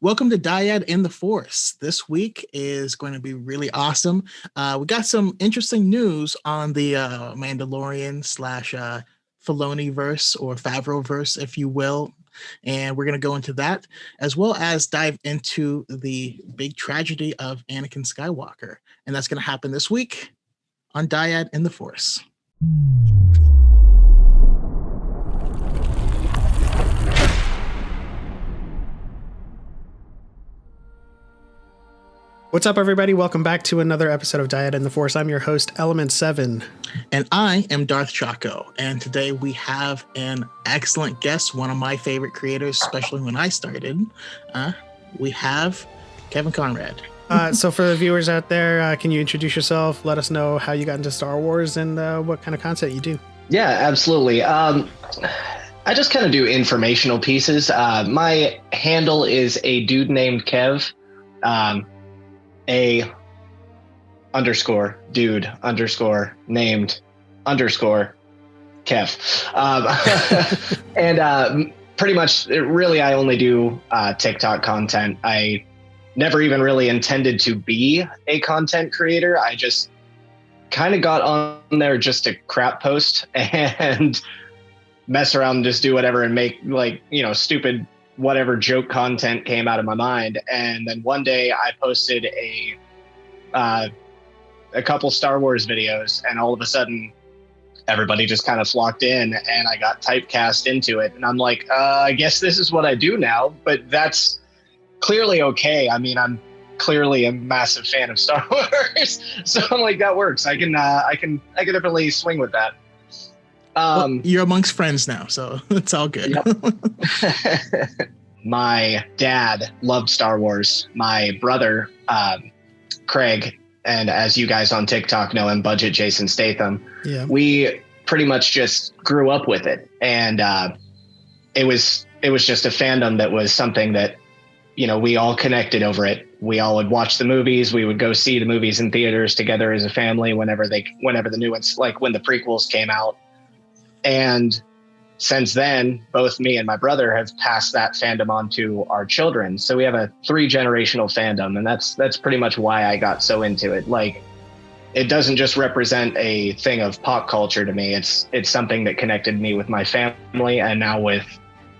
Welcome to Dyad in the Force. This week is going to be really awesome. We got some interesting news on the Mandalorian slash Filoni verse or Favreau verse, if you will. And we're going to go into that, as well as dive into the big tragedy of Anakin Skywalker. And that's going to happen this week on Dyad in the Force. What's up, everybody? Welcome back to another episode of Dyad in the Force. I'm your host, Element 7. And I am Darth Choco. And today we have an excellent guest, one of my favorite creators, especially when I started. We have Kevin Conrad. So for the viewers out there, can you introduce yourself? Let us know how you got into Star Wars and what kind of content you do. Yeah, absolutely. I just kind of do informational pieces. My handle is a dude named Kev. A underscore dude underscore named underscore Kev. And pretty much really I only do TikTok content. I never even really intended to be a content creator. I just kind of got on there just to crap post and mess around and just do whatever and make stupid whatever joke content came out of my mind. And then one day I posted a couple Star Wars videos, and all of a sudden everybody just kind of flocked in and I got typecast into it. And I'm like, I guess this is what I do now, but that's clearly okay. I mean, I'm clearly a massive fan of Star Wars. So I'm like, that works. I can definitely swing with that. Well, you're amongst friends now, so it's all good. Yep. My dad loved Star Wars. My brother, Craig, and as you guys on TikTok know him, Budget Jason Statham, we pretty much just grew up with it. And it was just a fandom that was something that, we all connected over it. We all would watch the movies. We would go see the movies in theaters together as a family whenever the new ones, like when the prequels came out. And since then, both me and my brother have passed that fandom on to our children. So we have a 3-generational fandom, and that's pretty much why I got so into it. Like, it doesn't just represent a thing of pop culture to me. It's something that connected me with my family and now with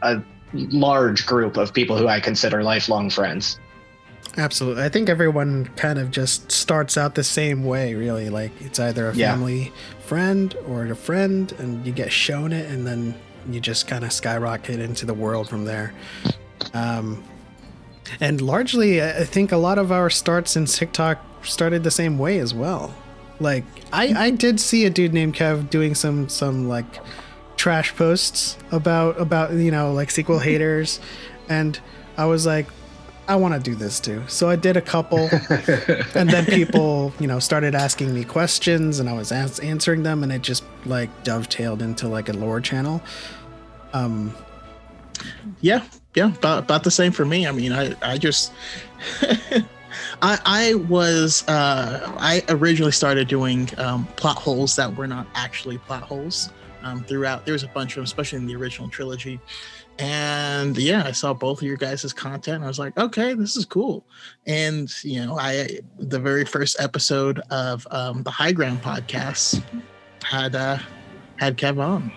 a large group of people who I consider lifelong friends. Absolutely. I think everyone kind of just starts out the same way, really. Like, it's either a family friend or a friend, and you get shown it, and then you just kind of skyrocket into the world from there. And largely, I think a lot of our starts in TikTok started the same way as well. Like, I did see a dude named Kev doing some like trash posts about like sequel haters, and I was like, I want to do this too. So I did a couple, and then people, started asking me questions, and I was answering them, and it just like dovetailed into like a lore channel. Yeah, about the same for me. I mean, I just, I originally started doing plot holes that were not actually plot holes. Throughout, there was a bunch of them, especially in the original trilogy. And I saw both of your guys' content. And I was like, okay, this is cool. And the very first episode of the High Ground podcast had Kev on.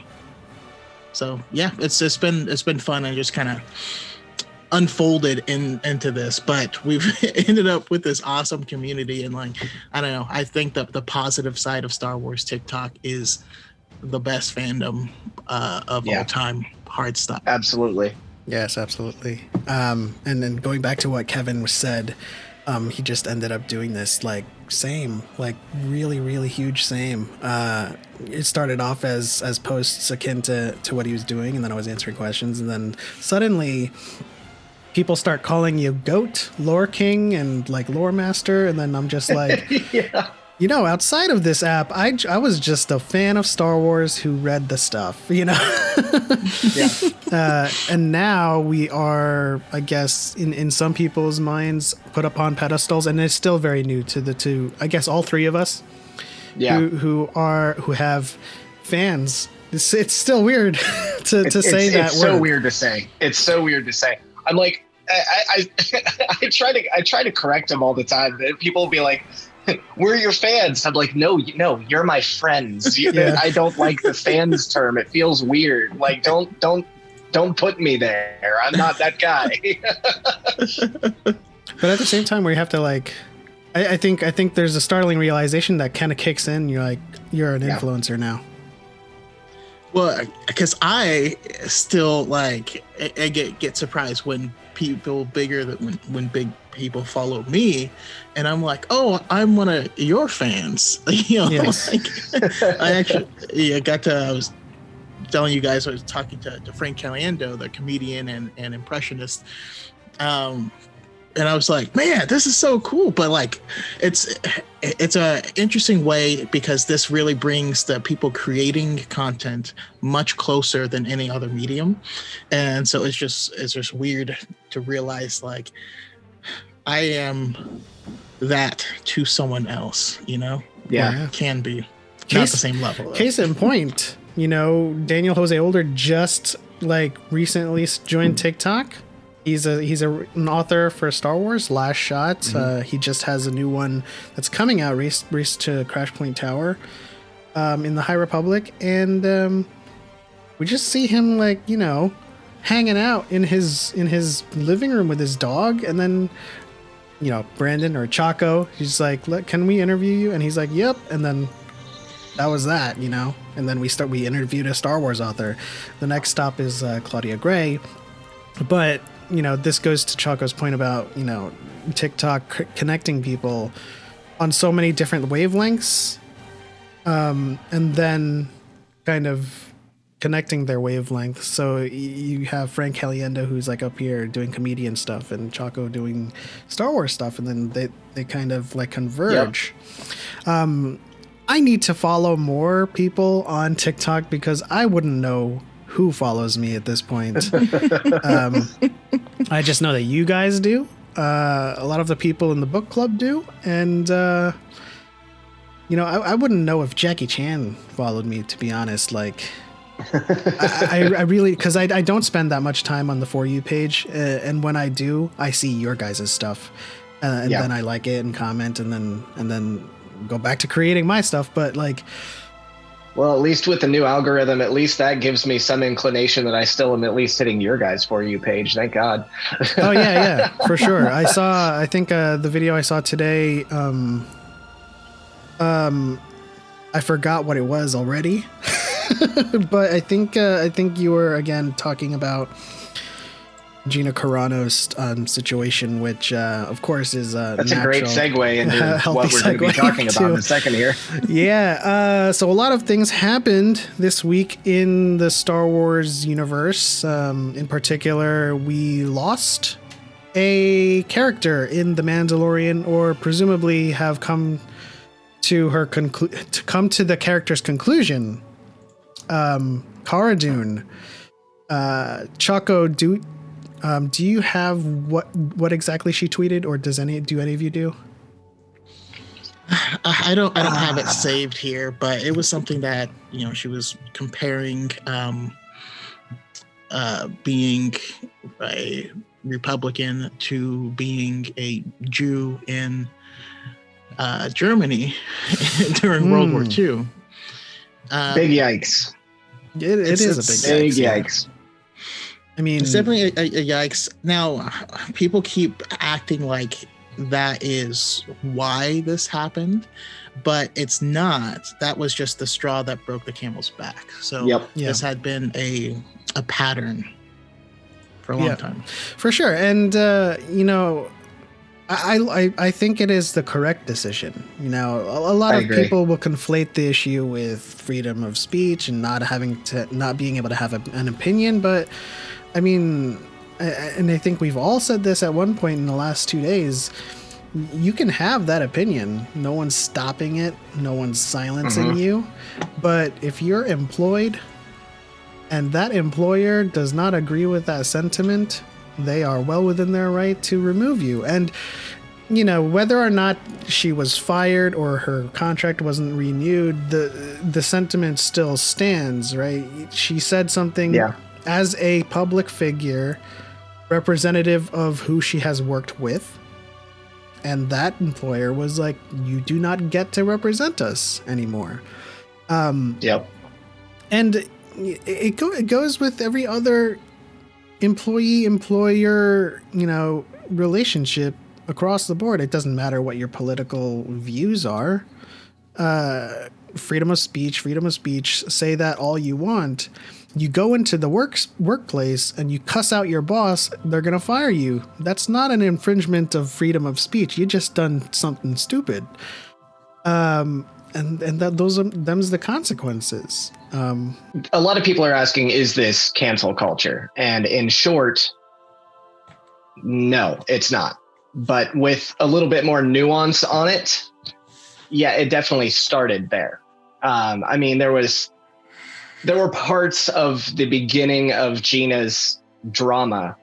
So it's been fun and just kind of unfolded into this. But we've ended up with this awesome community, and like, I don't know, I think that the positive side of Star Wars TikTok is the best fandom of all time. Hard stop. Absolutely. Yes, absolutely. And then going back to what Kevin said, he just ended up doing this really, really huge same. It started off as posts akin to what he was doing, and then I was answering questions, and then suddenly people start calling you Goat, Lore King, and like Lore Master, and then I'm just like, outside of this app, I was just a fan of Star Wars who read the stuff, and now we are, I guess, in some people's minds, put upon pedestals, and it's still very new to I guess, all three of us, who have fans. It's still weird to say that word. It's so weird to say. It's so weird to say. I'm like, I try to correct him all the time. People will be like, "We're your fans." I'm like, "No, you're my friends." Yeah. I don't like the fans term. It feels weird. Like, don't put me there. I'm not that guy. But at the same time, where you have to like, I think there's a startling realization that kind of kicks in. You're like, you're an influencer now. Well, because I still like, I get surprised when people bigger than when big people follow me, and I'm like, oh, I'm one of your fans. Yes. Like, I actually I was telling you guys, I was talking to Frank Caliendo, the comedian and impressionist. And I was like, man, this is so cool. But like, it's a interesting way because this really brings the people creating content much closer than any other medium. And so it's just weird to realize like I am that to someone else, Yeah. Can be not the same level. Case in point, Daniel Jose Older just like recently joined TikTok. He's an author for Star Wars Last Shot. Mm-hmm. He just has a new one that's coming out, Race to Crash Point Tower, in the High Republic, and we just see him like hanging out in his living room with his dog, and then Brandon or Choco, he's like, "Can we interview you?" And he's like, "Yep," and then that was that, and then we interviewed a Star Wars author. The next stop is Claudia Gray, but. This goes to Choco's point about, TikTok connecting people on so many different wavelengths, and then kind of connecting their wavelengths. So you have Frank Caliendo, who's like up here doing comedian stuff, and Choco doing Star Wars stuff, and then they kind of like converge. Yep. I need to follow more people on TikTok because I wouldn't know who follows me at this point. I just know that you guys do. A lot of the people in the book club do. And, I wouldn't know if Jackie Chan followed me, to be honest. Like, I really, because I don't spend that much time on the For You page. And when I do, I see your guys' stuff. And then I like it and comment and then go back to creating my stuff. But like, well, at least with the new algorithm, at least that gives me some inclination that I still am at least hitting your guys' For You page. Thank God. Oh, yeah, for sure. I think the video I saw today, I forgot what it was already. But I think you were, again, talking about Gina Carano's situation, which of course is that's a great segue into what we're going to be talking about in a second here. Yeah, so a lot of things happened this week in the Star Wars universe. In particular, we lost a character in The Mandalorian, or presumably have come to her come to the character's conclusion. Cara Dune. Choco, do you have what exactly she tweeted, or do any of you do? I don't have it saved here, but it was something that she was comparing being a Republican to being a Jew in Germany during World War II. Big yikes! It is a big yikes. I mean, it's definitely a yikes. Now, people keep acting like that is why this happened, but it's not. That was just the straw that broke the camel's back. So this had been a pattern for a long time. For sure. And, I think it is the correct decision. A lot of people will conflate the issue with freedom of speech and not being able to have an opinion, but I mean, and I think we've all said this at one point in the last 2 days, you can have that opinion. No one's stopping it. No one's silencing you. But if you're employed and that employer does not agree with that sentiment, they are well within their right to remove you. And, whether or not she was fired or her contract wasn't renewed, the sentiment still stands, right? She said something as a public figure representative of who she has worked with. And that employer was like, you do not get to represent us anymore. Yep. And it goes with every other employee-employer, relationship across the board. It doesn't matter what your political views are. Freedom of speech, say that all you want. You go into the workplace and you cuss out your boss, they're going to fire you. That's not an infringement of freedom of speech. You just done something stupid. And them's the consequences. A lot of people are asking, is this cancel culture? And in short, no, it's not. But with a little bit more nuance on it, yeah, it definitely started there. I mean, there were parts of the beginning of Gina's drama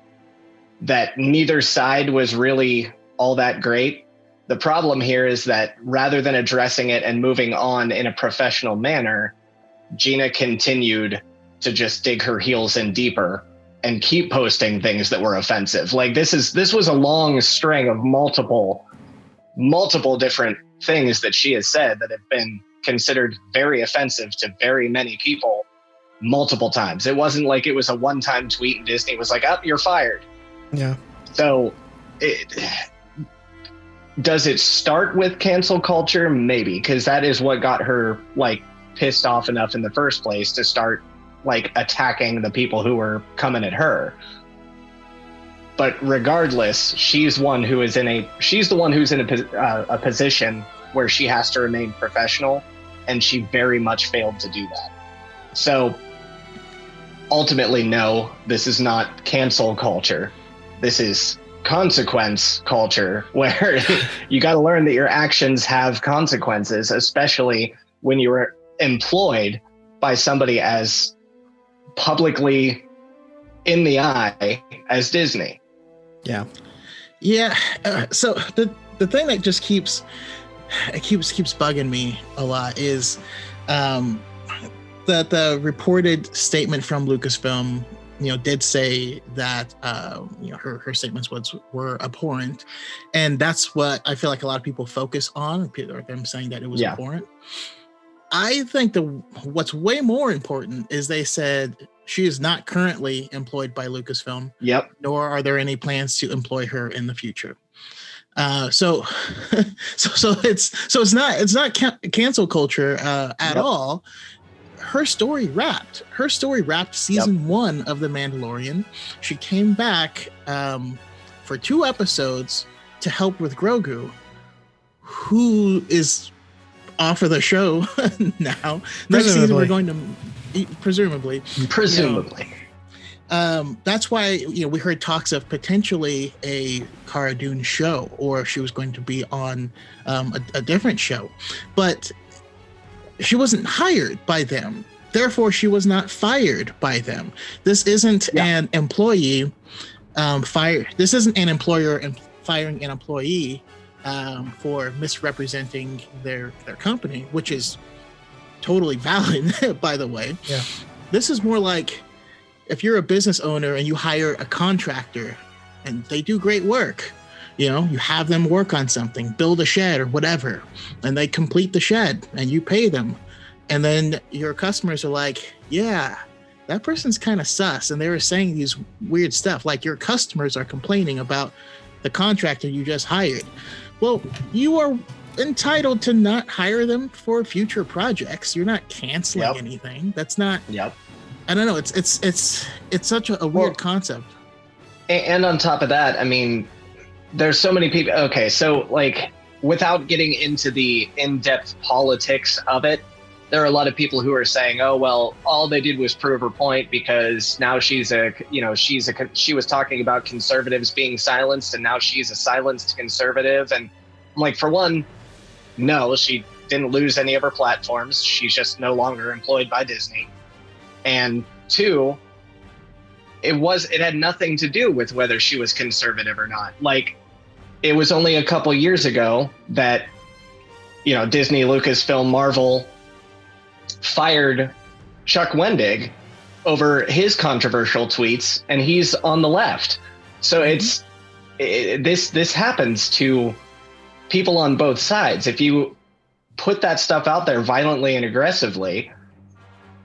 that neither side was really all that great. The problem here is that rather than addressing it and moving on in a professional manner, Gina continued to just dig her heels in deeper and keep posting things that were offensive. Like this was a long string of multiple different things that she has said that have been considered very offensive to very many people multiple times. It wasn't like it was a one-time tweet and Disney was like, "Oh, you're fired." Yeah. So does it start with cancel culture? Maybe, because that is what got her like pissed off enough in the first place to start like attacking the people who were coming at her. But regardless, she's the one who's in a position where she has to remain professional, and she very much failed to do that. So ultimately, no, this is not cancel culture. This is consequence culture, where you got to learn that your actions have consequences, especially when you were employed by somebody as publicly in the eye as Disney. Yeah. Yeah. So the thing that just keeps bugging me a lot is that the reported statement from Lucasfilm, did say that her statements were abhorrent, and that's what I feel like a lot of people focus on, or them saying that it was abhorrent. I think what's way more important is they said she is not currently employed by Lucasfilm. Yep. Nor are there any plans to employ her in the future. So it's not cancel culture at all. Her story wrapped. Season 1 of The Mandalorian. She came back for 2 episodes to help with Grogu, who is off of the show now. Next season we're going to presumably. That's why we heard talks of potentially a Cara Dune show, or she was going to be on a different show, but she wasn't hired by them. Therefore, she was not fired by them. This isn't an employee fire. This isn't an employer firing an employee for misrepresenting their company, which is totally valid, by the way. Yeah. This is more like if you're a business owner and you hire a contractor and they do great work, you have them work on something, build a shed or whatever, and they complete the shed and you pay them. And then your customers are like, yeah, that person's kind of sus. And they were saying these weird stuff, like your customers are complaining about the contractor you just hired. Well, you are entitled to not hire them for future projects. You're not canceling anything. That's not. Yep. I don't know. It's such a weird concept. And on top of that, I mean, there's so many people. Okay, so like, without getting into the in-depth politics of it, there are a lot of people who are saying, "Oh well, all they did was prove her point because now she was talking about conservatives being silenced, and now she's a silenced conservative." And I'm like, for one, no, she didn't lose any of her platforms. She's just no longer employed by Disney. And 2, it had nothing to do with whether she was conservative or not. Like, it was only a couple years ago that Disney, Lucasfilm, Marvel fired Chuck Wendig over his controversial tweets, and he's on the left. So this happens to people on both sides. If you put that stuff out there violently and aggressively,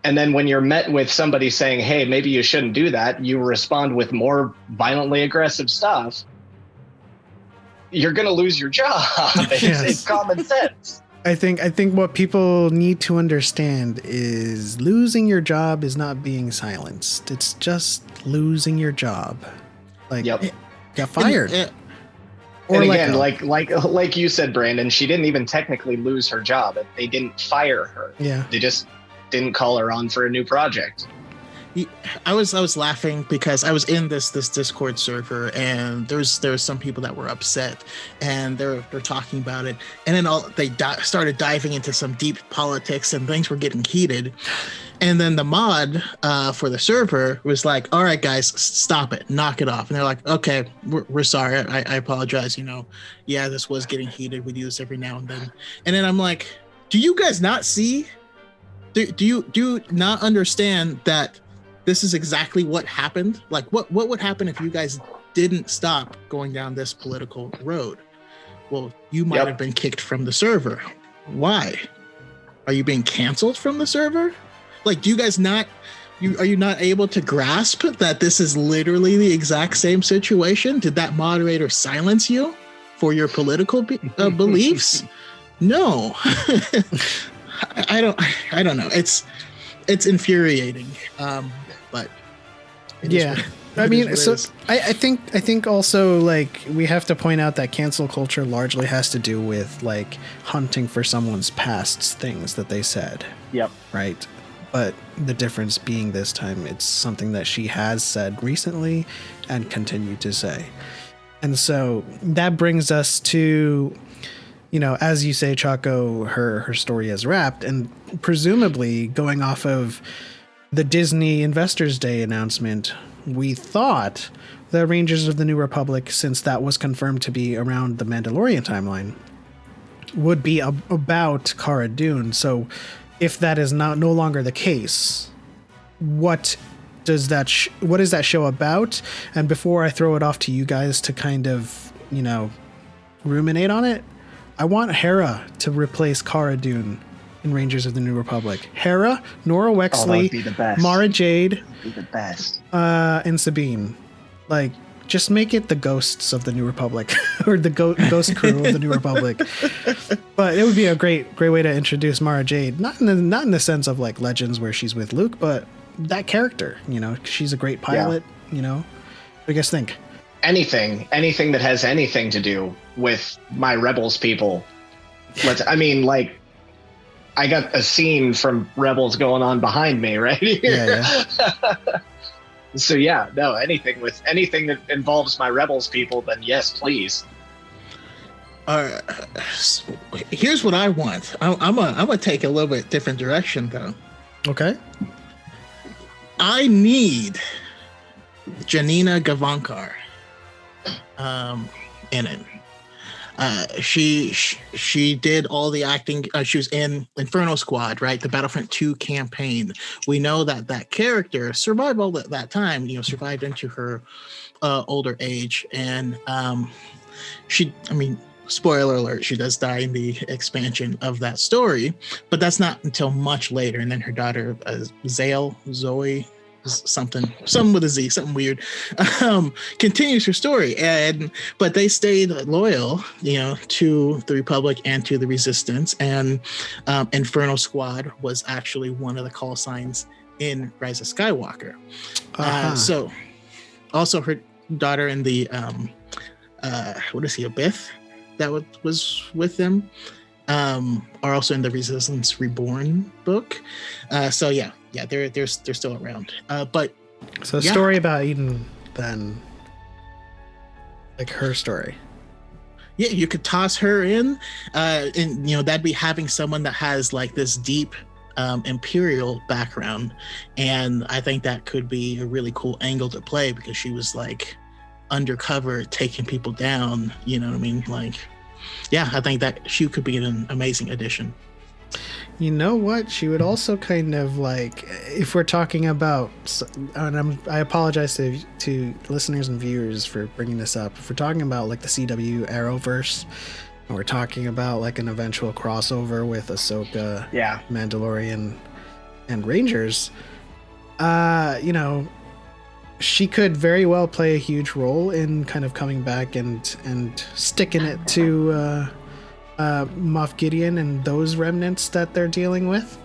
and then when you're met with somebody saying, hey, maybe you shouldn't do that, you respond with more violently aggressive stuff, you're going to lose your job. It's common sense. I think what people need to understand is losing your job is not being silenced. It's just losing your job. Like, got fired. And again, like you said, Brandon, she didn't even technically lose her job. They didn't fire her. Yeah. They just didn't call her on for a new project. I was laughing because I was in this Discord server, and there was some people that were upset, and they're talking about it, and then they started diving into some deep politics, and things were getting heated. And then the mod for the server was like, all right, guys, stop it, knock it off. And they're like, okay, we're sorry. I apologize. This was getting heated. We do this every now and then. And then I'm like, do you guys not see? Do you not understand that this is exactly what happened? Like, what would happen if you guys didn't stop going down this political road? Well, you might have been kicked from the server. Why? Are you being canceled from the server? Like, do you guys are you not able to grasp that this is literally the exact same situation? Did that moderator silence you for your political beliefs? No. I don't know. It's infuriating. But I think also, like, we have to point out that cancel culture largely has to do with like hunting for someone's past things that they said. Yep. Right. But the difference being this time, it's something that she has said recently and continued to say. And so that brings us to, as you say, Choco, her story is wrapped, and presumably going off of the Disney Investors Day announcement, we thought the Rangers of the New Republic, since that was confirmed to be around the Mandalorian timeline, would be about Cara Dune. So if that is no longer the case, what is that show about? And before I throw it off to you guys to kind of, ruminate on it, I want Hera to replace Cara Dune in Rangers of the New Republic. Hera, Nora Wexley, Mara Jade, be the best. And Sabine. Like, just make it the ghosts of the New Republic or the ghost crew of the New Republic. But it would be a great way to introduce Mara Jade. Not in the sense of like Legends where she's with Luke, but that character, she's a great pilot, What do you guys think? Anything that has anything to do with my Rebels people. I got a scene from Rebels going on behind me right here. Yeah. So anything that involves my Rebels people, then yes, please. Here's what I want. I'm gonna take a little bit different direction though. Okay. I need Janina Gavankar in it. She did all the acting. She was in Inferno Squad, right? The Battlefront 2 campaign. We know that character survived all that time, survived into her older age. And spoiler alert, she does die in the expansion of that story, but that's not until much later. And then her daughter, Zoe, something with a Z, something weird, continues her story. But they stayed loyal, to the Republic and to the Resistance. And Inferno Squad was actually one of the call signs in Rise of Skywalker. So also her daughter in the Abith that was with them are also in the Resistance Reborn book. They're still around. So story about Eden then, like her story. Yeah, you could toss her in, and that'd be having someone that has like this deep Imperial background, and I think that could be a really cool angle to play because she was like undercover taking people down. You know what I mean? Like, I think that she could be an amazing addition. You know what? She would also kind of like, if we're talking about, and I apologize to listeners and viewers for bringing this up. If we're talking about like the CW Arrowverse, and we're talking about like an eventual crossover with Ahsoka, Mandalorian, and Rangers, you know, she could very well play a huge role in kind of coming back and sticking it to Moff Gideon and those remnants that they're dealing with,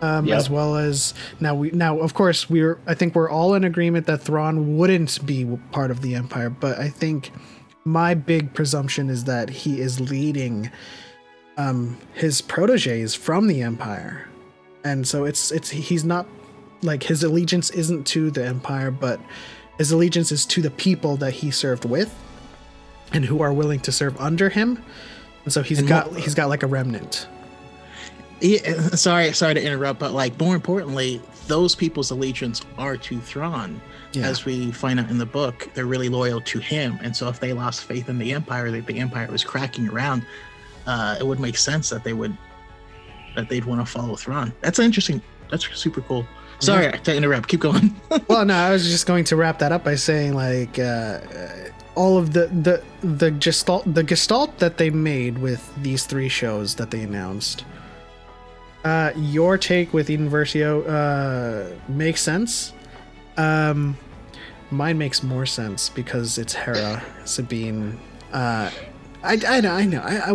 as well as now of course I think we're all in agreement that Thrawn wouldn't be part of the Empire, but I think my big presumption is that he is leading his proteges from the Empire, and so it's he's not like, his allegiance isn't to the Empire, but his allegiance is to the people that he served with and who are willing to serve under him. And so he's got like a remnant. Yeah, sorry to interrupt, but like, more importantly, those people's allegiance are to Thrawn. As we find out in the book, they're really loyal to him. And so if they lost faith in the Empire, that the Empire was cracking around, it would make sense that they'd want to follow Thrawn. That's interesting. That's super cool. Sorry to interrupt. Keep going. Well, no, I was just going to wrap that up by saying, like, all of the gestalt that they made with these 3 shows that they announced. Your take with Eden Versio makes sense. Mine makes more sense because it's Hera, Sabine. I know. I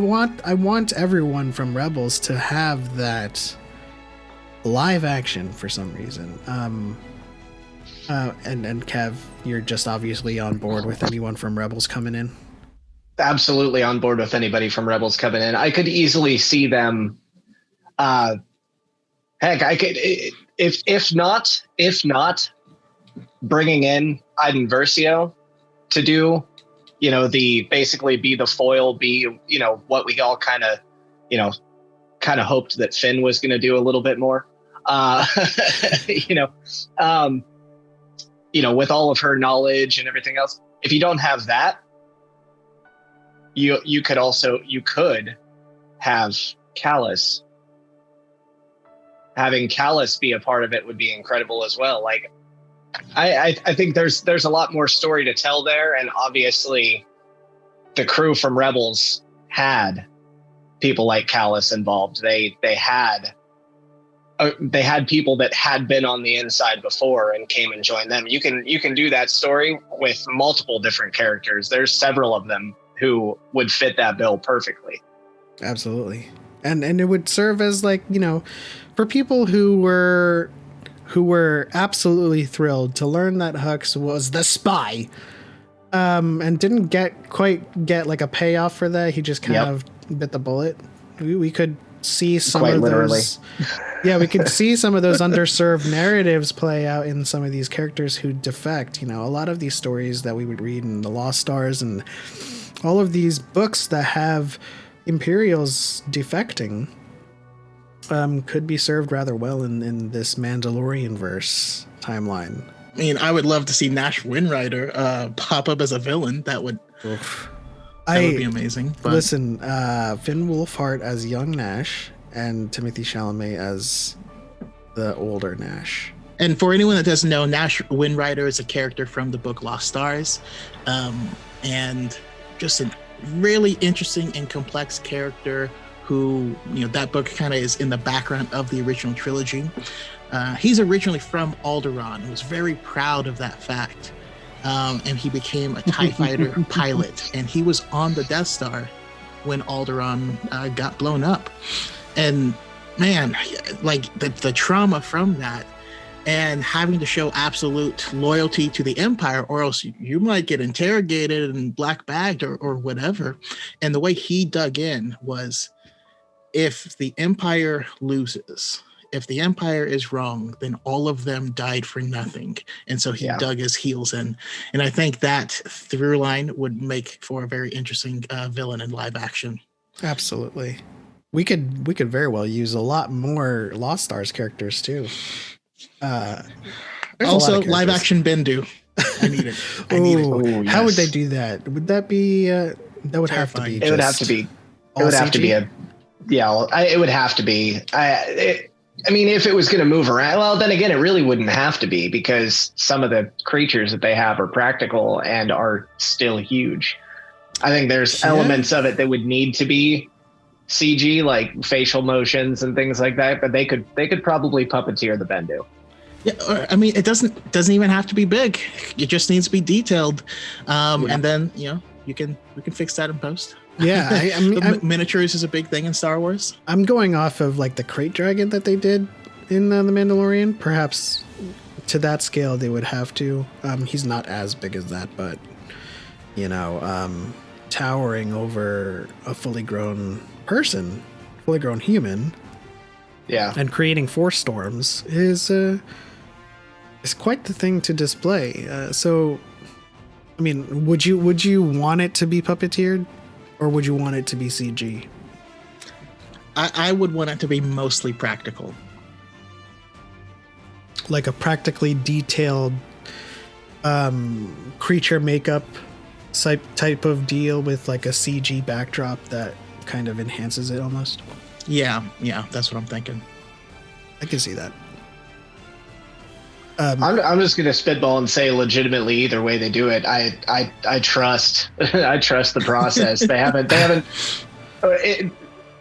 want everyone from Rebels to have that live action for some reason. And Kev, you're just obviously on board with anyone from Rebels coming in. Absolutely on board with anybody from Rebels coming in. I could easily see them. Heck, I could, if not bringing in Iden Versio to do, basically be the foil, what we all kind of hoped that Finn was going to do a little bit more. With all of her knowledge and everything else. If you don't have that, you could have Callus. Having Callus be a part of it would be incredible as well. Like, I think there's a lot more story to tell there, and obviously the crew from Rebels had people like Callus involved. They had people that had been on the inside before and came and joined them. You can do that story with multiple different characters. There's several of them who would fit that bill perfectly. Absolutely. And it would serve as, like, for people who were absolutely thrilled to learn that Hux was the spy, and didn't quite get like a payoff for that. He just kind of bit the bullet. We could see some of those. Yeah, we could see some of those underserved narratives play out in some of these characters who defect. A lot of these stories that we would read in the Lost Stars and all of these books that have Imperials defecting could be served rather well in this Mandalorian verse timeline. I mean, I would love to see Nash Windrider pop up as a villain. That would be amazing. But listen, Finn Wolfhard as young Nash and Timothy Chalamet as the older Nash. And for anyone that doesn't know, Nash Windrider is a character from the book Lost Stars, and just a really interesting and complex character who, that book kind of is in the background of the original trilogy. He's originally from Alderaan and was very proud of that fact. And he became a TIE fighter pilot, and he was on the Death Star when Alderaan got blown up. And man, like the trauma from that, and having to show absolute loyalty to the Empire, or else you might get interrogated and black bagged or whatever. And the way he dug in was, if the Empire loses, if the Empire is wrong, then all of them died for nothing. And so he dug his heels in. And I think that through line would make for a very interesting villain in live action. Absolutely. We could very well use a lot more Lost Stars characters too. Also, live action Bendu. I need it. Ooh, how would they do that? Would that be? That would have to be. It would have to be. It would have to be a Yeah, it would have to be. I mean, if it was going to move around, well, then again, it really wouldn't have to be, because some of the creatures that they have are practical and are still huge. I think there's elements of it that would need to be CG, like facial motions and things like that, but they could probably puppeteer the Bendu. Yeah, I mean, it doesn't even have to be big. It just needs to be detailed, and then we can fix that in post. Yeah, I mean, miniatures is a big thing in Star Wars. I'm going off of like the crate dragon that they did in The Mandalorian. Perhaps to that scale they would have to. He's not as big as that, but towering over a fully grown person, fully grown human, and creating force storms is quite the thing to display. So, I mean, would you want it to be puppeteered, or would you want it to be CG? I would want it to be mostly practical, like a detailed creature makeup type of deal with like a CG backdrop that kind of enhances it almost. Yeah, that's what I'm thinking. I can see that. I'm just gonna spitball and say, legitimately, either way they do it, I trust I trust the process. They haven't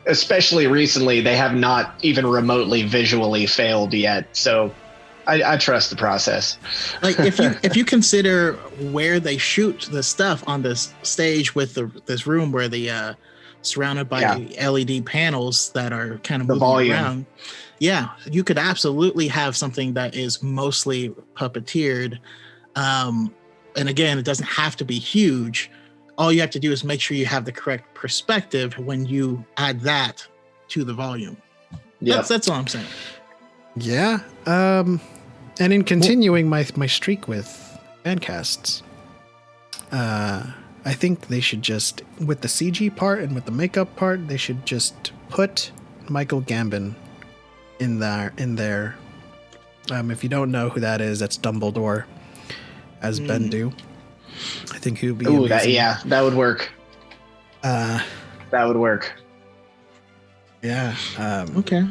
especially recently, they have not even remotely visually failed yet. So I trust the process. Like if you consider where they shoot the stuff on this stage with this room where the surrounded by LED panels that are kind of moving around. Yeah, you could absolutely have something that is mostly puppeteered. And again, it doesn't have to be huge. All you have to do is make sure you have the correct perspective when you add that to the volume. Yep. That's all I'm saying. Yeah. And in continuing my streak with fancasts, I think they should just, with the CG part and with the makeup part, they should just put Michael Gambon in there. If you don't know who that is, that's Dumbledore as Bendu. I think he would be amazing. That would work. That would work. Yeah. Okay.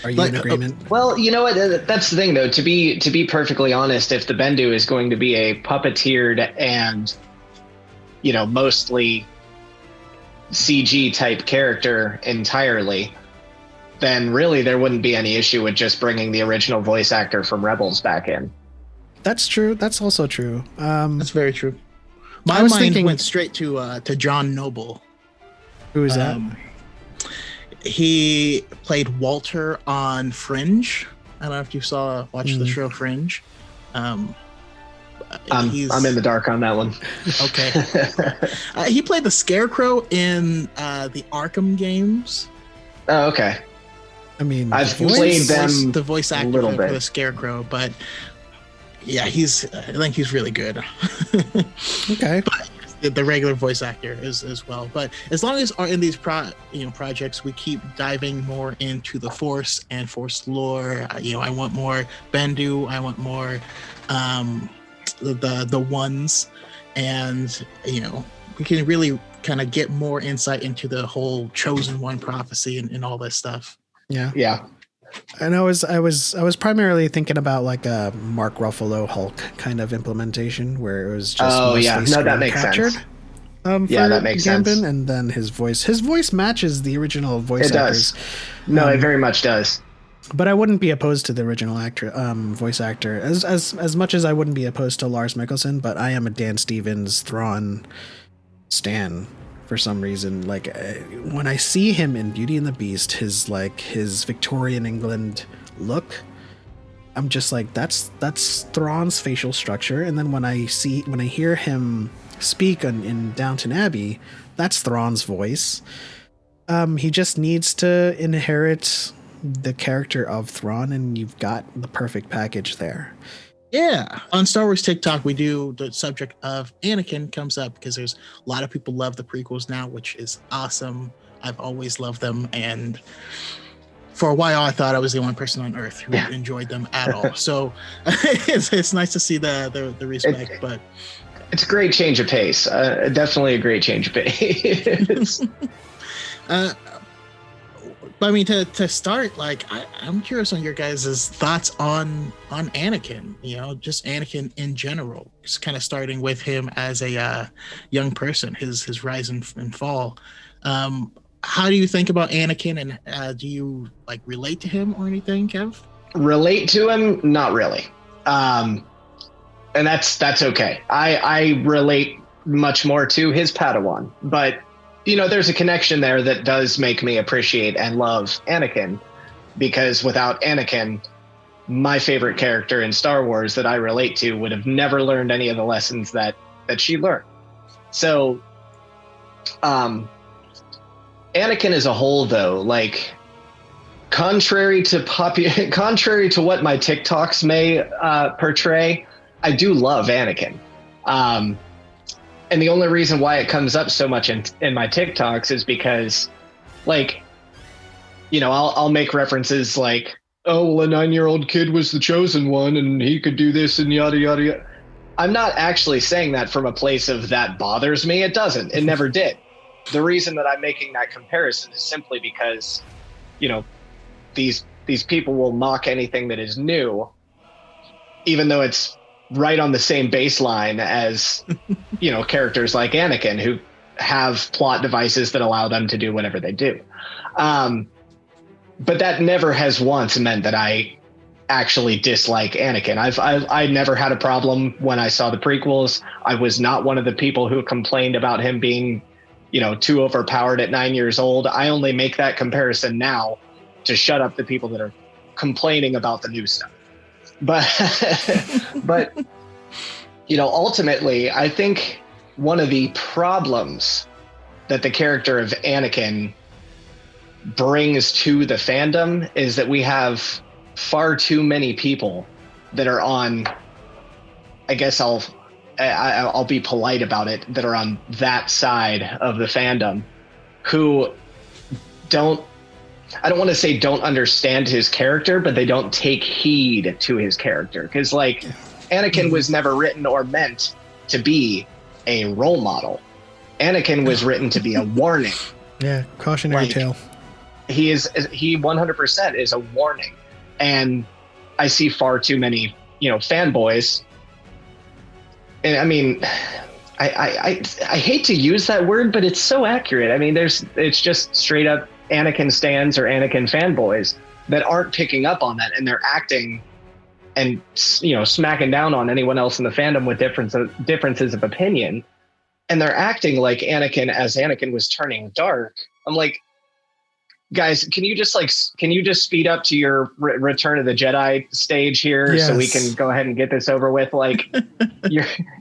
Are you in agreement? Well, you know what? That's the thing, though. To be perfectly honest, if the Bendu is going to be a puppeteered and mostly CG type character entirely, then really there wouldn't be any issue with just bringing the original voice actor from Rebels back in. That's true. That's also true. That's very true. My mind went straight to John Noble. Who is that? He played Walter on Fringe. I don't know if you watched the show Fringe. I'm in the dark on that one. Okay. He played the Scarecrow in the Arkham games. Oh, okay. I mean, I've played the voice actor for the Scarecrow, but yeah, I think he's really good. Okay. But the regular voice actor as well. But as long as in these projects, we keep diving more into the Force and Force lore. I want more Bendu. I want more the ones, and we can really kind of get more insight into the whole Chosen One prophecy and all this stuff. Yeah. And I was primarily thinking about like a Mark Ruffalo Hulk kind of implementation where it was just that makes captured. Sense. That makes Gambon, sense. And then his voice matches the original voice actors. It does. No, it very much does. But I wouldn't be opposed to the original voice actor as much as I wouldn't be opposed to Lars Mikkelsen. But I am a Dan Stevens Thrawn stan for some reason. Like when I see him in Beauty and the Beast, his Victorian England look, I'm just like, that's Thrawn's facial structure. And then when I hear him speak in Downton Abbey, that's Thrawn's voice. He just needs to inherit the character of Thrawn, and you've got the perfect package there. Yeah. On Star Wars TikTok, we do the subject of Anakin comes up because there's a lot of people love the prequels now, which is awesome. I've always loved them. And for a while, I thought I was the only person on Earth who enjoyed them at all. So it's nice to see the respect. But it's a great change of pace. Definitely a great change of pace. But I mean, to start, like, I'm curious on your guys' thoughts on Anakin. You know, just Anakin in general. Just kind of starting with him as a young person, his rise and fall. How do you think about Anakin, and do you like relate to him or anything, Kev? Relate to him? Not really. And that's okay. I relate much more to his Padawan, but there's a connection there that does make me appreciate and love Anakin, because without Anakin, my favorite character in Star Wars that I relate to would have never learned any of the lessons that she learned. So, Anakin as a whole, though, like, contrary to what my TikToks may portray, I do love Anakin. And the only reason why it comes up so much in my TikToks is because, like, I'll make references like, oh, well, a 9-year-old kid was the chosen one and he could do this and yada, yada, yada. I'm not actually saying that from a place of that bothers me. It doesn't. It never did. The reason that I'm making that comparison is simply because, these people will mock anything that is new, even though it's right on the same baseline as, characters like Anakin, who have plot devices that allow them to do whatever they do. But that never has once meant that I actually dislike Anakin. I never had a problem when I saw the prequels. I was not one of the people who complained about him being, too overpowered at 9 years old. I only make that comparison now to shut up the people that are complaining about the new stuff. But ultimately, I think one of the problems that the character of Anakin brings to the fandom is that we have far too many people that are on, I guess I'll be polite about it, that are on that side of the fandom, who I don't want to say don't understand his character, but they don't take heed to his character. Because, like, Anakin was never written or meant to be a role model. Anakin was written to be a warning. Yeah, cautionary tale. He 100% is a warning. And I see far too many, fanboys. And I mean, I hate to use that word, but it's so accurate. I mean, it's just straight up Anakin stans or Anakin fanboys that aren't picking up on that, and they're acting and smacking down on anyone else in the fandom with differences of opinion, and they're acting like Anakin as Anakin was turning dark. I'm like, guys, can you just speed up to your Return of the Jedi stage here? Yes. So we can go ahead and get this over with? Like,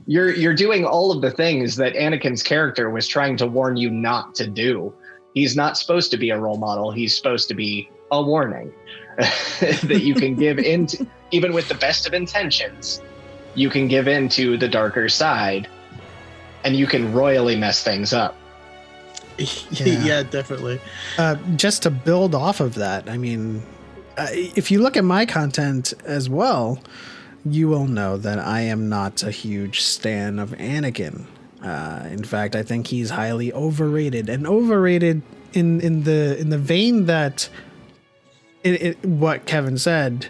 you're doing all of the things that Anakin's character was trying to warn you not to do. He's not supposed to be a role model. He's supposed to be a warning that you can give into, even with the best of intentions, you can give into the darker side, and you can royally mess things up. Yeah, definitely. Just to build off of that, I mean, if you look at my content as well, you will know that I am not a huge stan of Anakin. In fact, I think he's highly overrated, and overrated in the vein that what Kevin said,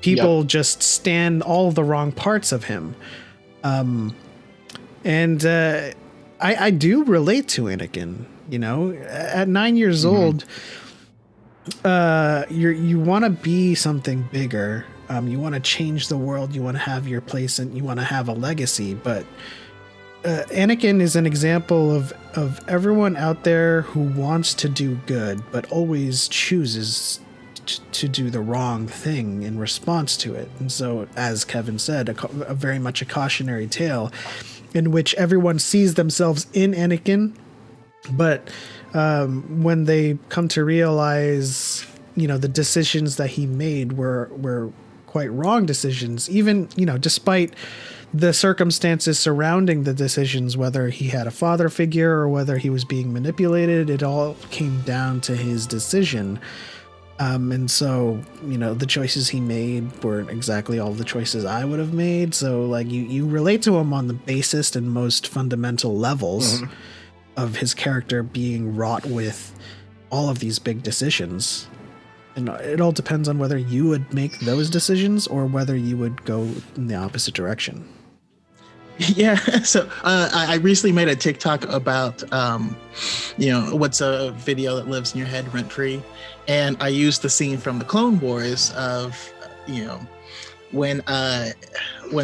people just stand all the wrong parts of him. And I do relate to Anakin. At 9 years old, you want to be something bigger. You want to change the world. You want to have your place, and you want to have a legacy. But Anakin is an example of everyone out there who wants to do good, but always chooses to do the wrong thing in response to it. And so, as Kevin said, a very much a cautionary tale in which everyone sees themselves in Anakin, but when they come to realize, the decisions that he made were quite wrong decisions, even, despite the circumstances surrounding the decisions, whether he had a father figure or whether he was being manipulated, it all came down to his decision. And so, the choices he made weren't exactly all the choices I would have made. So, like, you relate to him on the basest and most fundamental levels of his character being wrought with all of these big decisions. And it all depends on whether you would make those decisions or whether you would go in the opposite direction. Yeah. So I recently made a TikTok about, what's a video that lives in your head rent free. And I used the scene from the Clone Wars of, when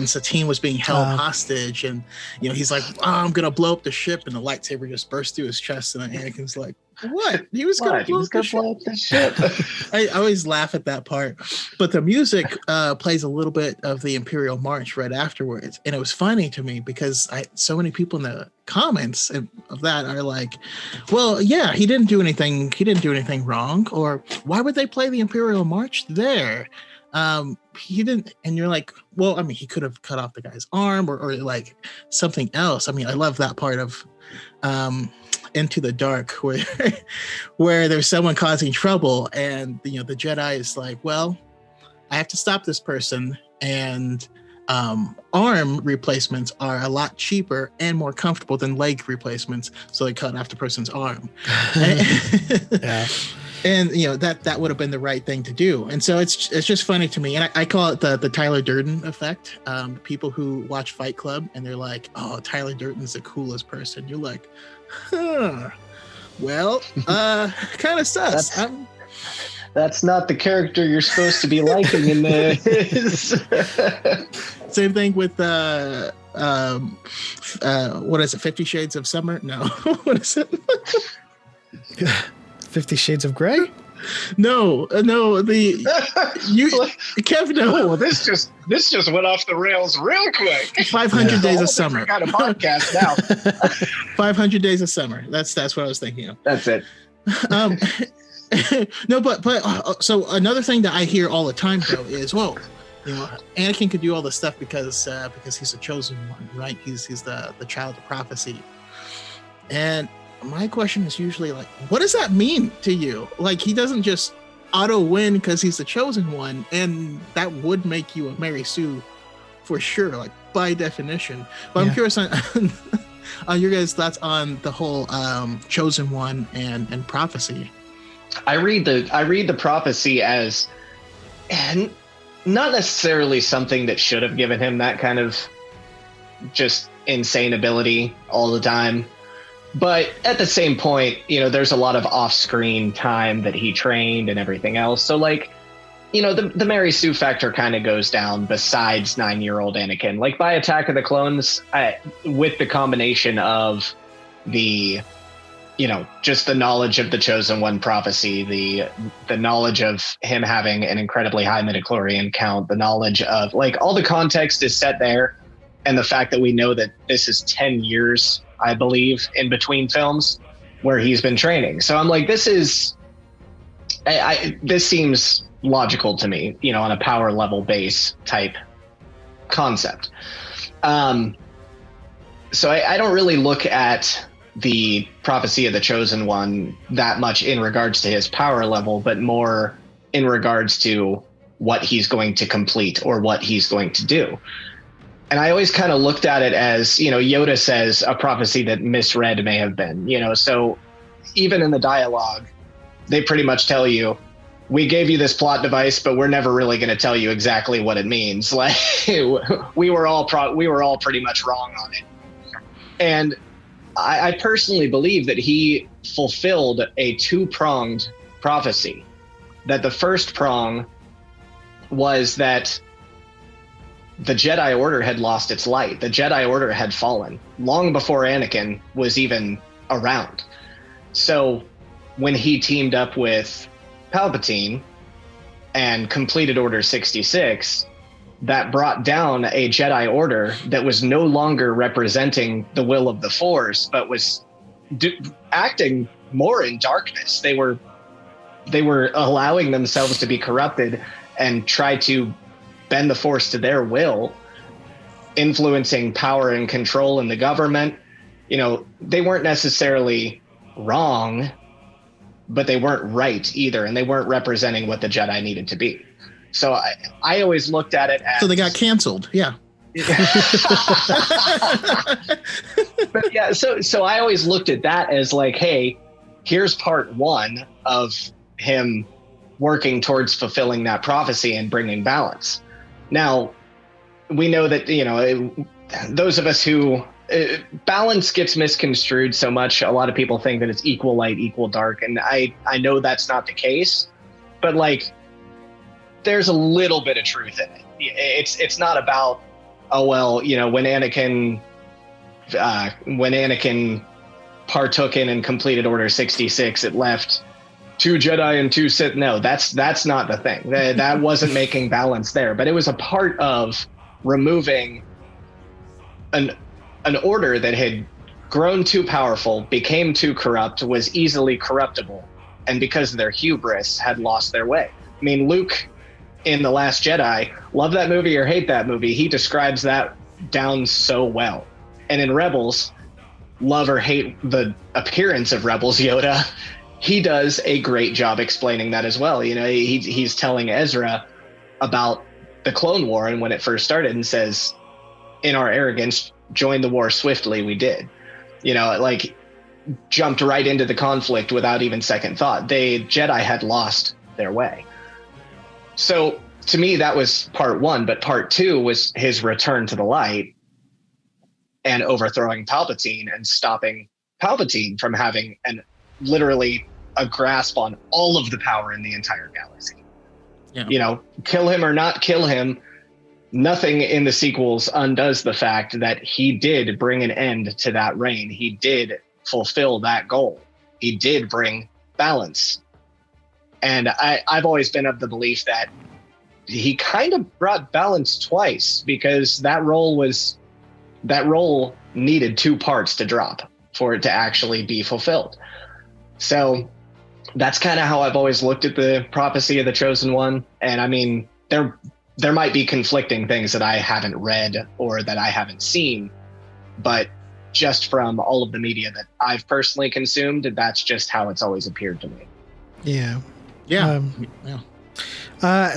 Satine was being held hostage, and he's like, I'm gonna blow up the ship, and the lightsaber just burst through his chest, and Anakin's like, what? He was gonna blow up the ship. I always laugh at that part, but the music plays a little bit of the Imperial March right afterwards, and it was funny to me because so many people in the comments of that are like, well, yeah, he didn't do anything wrong, or why would they play the Imperial March there? He didn't, and you're like, well, I mean, he could have cut off the guy's arm or like something else. I mean, I love that part of Into the Dark where there's someone causing trouble, and the Jedi is like, well, I have to stop this person, and arm replacements are a lot cheaper and more comfortable than leg replacements, so they cut off the person's arm. Yeah. And that would have been the right thing to do. And so it's just funny to me. And I call it the Tyler Durden effect. People who watch Fight Club and they're like, oh, Tyler Durden's the coolest person. You're like, well, kind of sus. That's not the character you're supposed to be liking in this. Same thing with what is it? 50 Shades of Summer? No, what is it? 50 Shades of Grey? No. Kev, no. Oh, this just went off the rails real quick. 500 Days of Summer. Got a podcast now. 500 Days of Summer. That's what I was thinking of. That's it. No, but so another thing that I hear all the time though is, well, Anakin could do all this stuff because he's a chosen one, right? He's the child of prophecy, and my question is usually like, what does that mean to you? Like, he doesn't just auto win because he's the chosen one, and that would make you a Mary Sue for sure, like by definition. But I'm curious on your guys' thoughts on the whole chosen one and prophecy. I read the prophecy as, and not necessarily something that should have given him that kind of just insane ability all the time. But at the same point, there's a lot of off-screen time that he trained and everything else. So, like, the Mary Sue factor kind of goes down besides 9-year-old Anakin. Like, by Attack of the Clones, with the combination of the, just the knowledge of the Chosen One prophecy, the knowledge of him having an incredibly high midichlorian count, the knowledge of, like, all the context is set there. And the fact that we know that this is 10 years, I believe, in between films where he's been training. So I'm like, this seems logical to me, on a power level base type concept. So I don't really look at the prophecy of the Chosen One that much in regards to his power level, but more in regards to what he's going to complete or what he's going to do. And I always kind of looked at it as, Yoda says a prophecy that misread may have been, so even in the dialogue, they pretty much tell you, we gave you this plot device, but we're never really going to tell you exactly what it means. Like, we were all pretty much wrong on it. And I personally believe that he fulfilled a 2-pronged prophecy. That the first prong was that the Jedi Order had lost its light. The Jedi Order had fallen long before Anakin was even around. So when he teamed up with Palpatine and completed Order 66, that brought down a Jedi Order that was no longer representing the will of the Force, but was acting more in darkness. They were allowing themselves to be corrupted and try to bend the Force to their will, influencing power and control in the government. They weren't necessarily wrong, but they weren't right either, and they weren't representing what the Jedi needed to be. So I always looked at it as... So they got canceled, yeah. But yeah, so I always looked at that as like, hey, here's part one of him working towards fulfilling that prophecy and bringing balance. Now, we know that, those of us who balance gets misconstrued so much. A lot of people think that it's equal light, equal dark. And I know that's not the case, but like, there's a little bit of truth in it. It's not about, when Anakin partook in and completed Order 66, it left 2 Jedi and 2 Sith. No, that's not the thing. That wasn't making balance there, but it was a part of removing an order that had grown too powerful, became too corrupt, was easily corruptible, and because of their hubris had lost their way. I mean, Luke in The Last Jedi, love that movie or hate that movie, he describes that down so well. And in Rebels, love or hate the appearance of Rebels Yoda, he does a great job explaining that as well. He's telling Ezra about the Clone War and when it first started, and says, in our arrogance, join the war swiftly, we did. Jumped right into the conflict without even second thought. Jedi had lost their way. So to me, that was part one, but part two was his return to the light and overthrowing Palpatine and stopping Palpatine from having literally a grasp on all of the power in the entire galaxy. Yeah. Kill him or not kill him, nothing in the sequels undoes the fact that he did bring an end to that reign. He did fulfill that goal. He did bring balance. And I've always been of the belief that he kind of brought balance twice, because that role needed 2 parts to drop for it to actually be fulfilled. So that's kind of how I've always looked at the prophecy of the Chosen One. And I mean, there might be conflicting things that I haven't read or that I haven't seen, but just from all of the media that I've personally consumed, that's just how it's always appeared to me. Yeah. Yeah.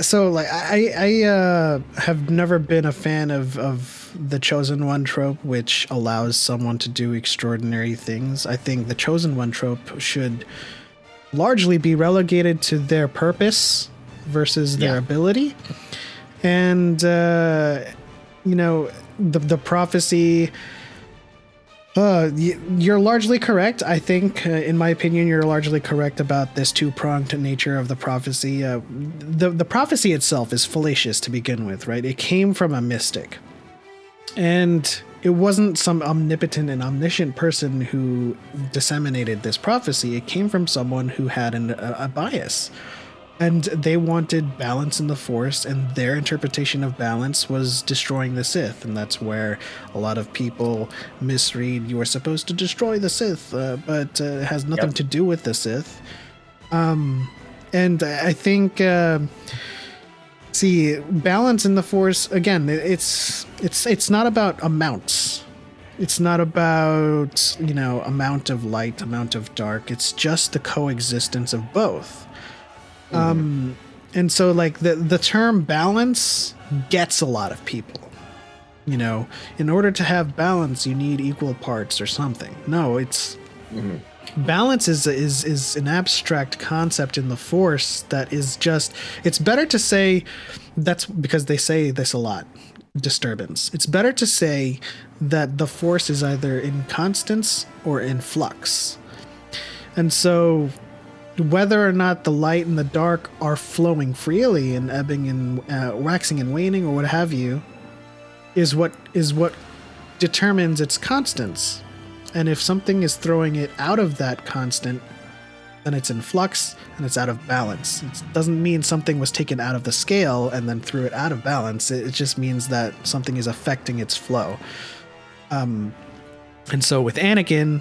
So like I have never been a fan of the Chosen One trope, which allows someone to do extraordinary things. I think the Chosen One trope should largely be relegated to their purpose versus their ability. And the prophecy, you're largely correct. I think, in my opinion, you're largely correct about this 2-pronged nature of the prophecy. The prophecy itself is fallacious to begin with, right? It came from a mystic. And it wasn't some omnipotent and omniscient person who disseminated this prophecy. It came from someone who had a bias. And they wanted balance in the Force, and their interpretation of balance was destroying the Sith. And that's where a lot of people misread, you are supposed to destroy the Sith, but it has nothing to do with the Sith. And I think, balance in the Force, again, it's not about amounts. It's not about, amount of light, amount of dark. It's just the coexistence of both. And so like the term balance gets a lot of people. In order to have balance, you need equal parts or something. No, it's balance is an abstract concept in the Force that is just, it's better to say, that's because they say this a lot, disturbance. It's better to say that the Force is either in constance or in flux. And so whether or not the light and the dark are flowing freely and ebbing and waxing and waning or what have you is what determines its constants. And if something is throwing it out of that constant, then it's in flux and it's out of balance. It doesn't mean something was taken out of the scale and then threw it out of balance. It just means that something is affecting its flow. And so with Anakin,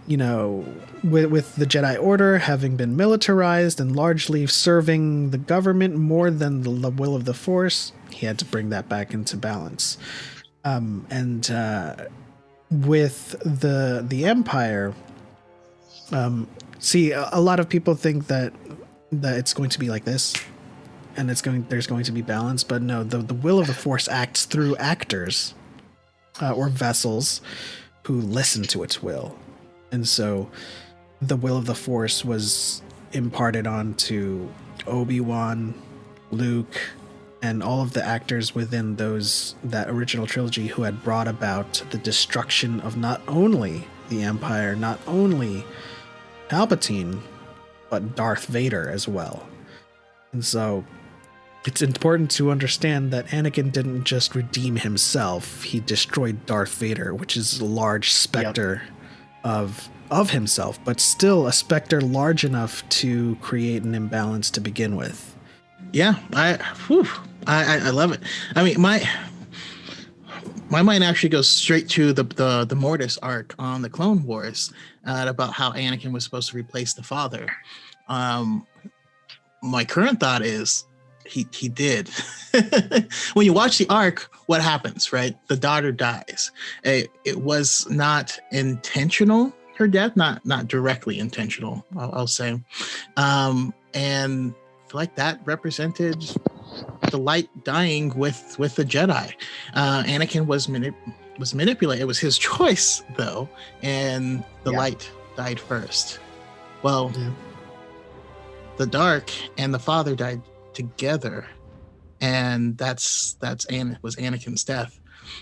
with the Jedi Order having been militarized and largely serving the government more than the will of the Force, he had to bring that back into balance. And with the Empire, a lot of people think that it's going to be like this, and there's going to be balance, but no, the will of the Force acts through actors or vessels who listen to its will. And so the will of the Force was imparted onto Obi-Wan, Luke, and all of the actors within that original trilogy who had brought about the destruction of not only the Empire, not only Palpatine, but Darth Vader as well. And so it's important to understand that Anakin didn't just redeem himself, he destroyed Darth Vader, which is a large specter of himself, but still a specter large enough to create an imbalance to begin with. Yeah, I love it. I mean, my mind actually goes straight to the Mortis arc on the Clone Wars, about how Anakin was supposed to replace the father. My current thought is he did. When you watch the arc, what happens, right? The daughter dies. It was not intentional, her death, not directly intentional, I'll say, and like that represented the light dying with the Jedi. Anakin was manipulated. It was his choice, though, and the light died first. Well, the dark and the father died together, and that's was Anakin's death.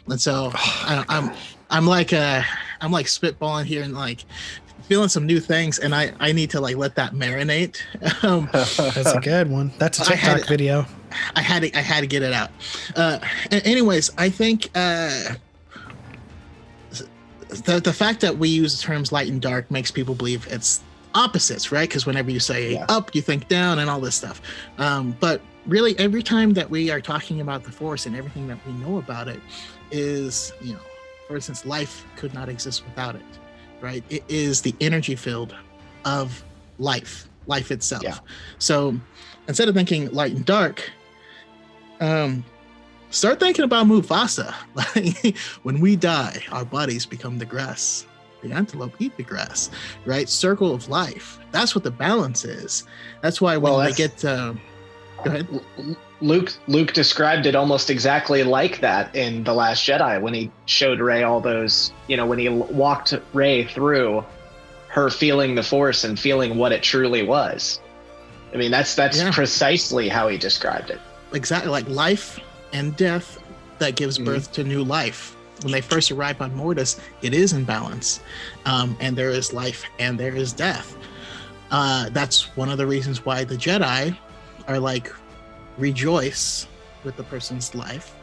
And so I'm like spitballing here and like feeling some new things, and I need to like let that marinate. That's a good one. That's a TikTok video. I had to get it out. Anyways, I think the fact that we use the terms light and dark makes people believe it's opposites, right? Because whenever you say up, you think down and all this stuff. But really, every time that we are talking about the Force and everything that we know about it is, for instance, life could not exist without it. Right? It is the energy field of life itself. Yeah. So instead of thinking light and dark, start thinking about Mufasa. Like, when we die, our bodies become the grass. The antelope eat the grass, right? Circle of life. That's what the balance is. That's why when they get go ahead. Luke described it almost exactly like that in The Last Jedi when he showed Rey all those, when he walked Rey through her feeling the Force and feeling what it truly was. I mean, that's precisely how he described it. Exactly, like life and death that gives birth to new life. When they first arrive on Mortis, it is in balance, and there is life and there is death. That's one of the reasons why the Jedi are like, rejoice with the person's life,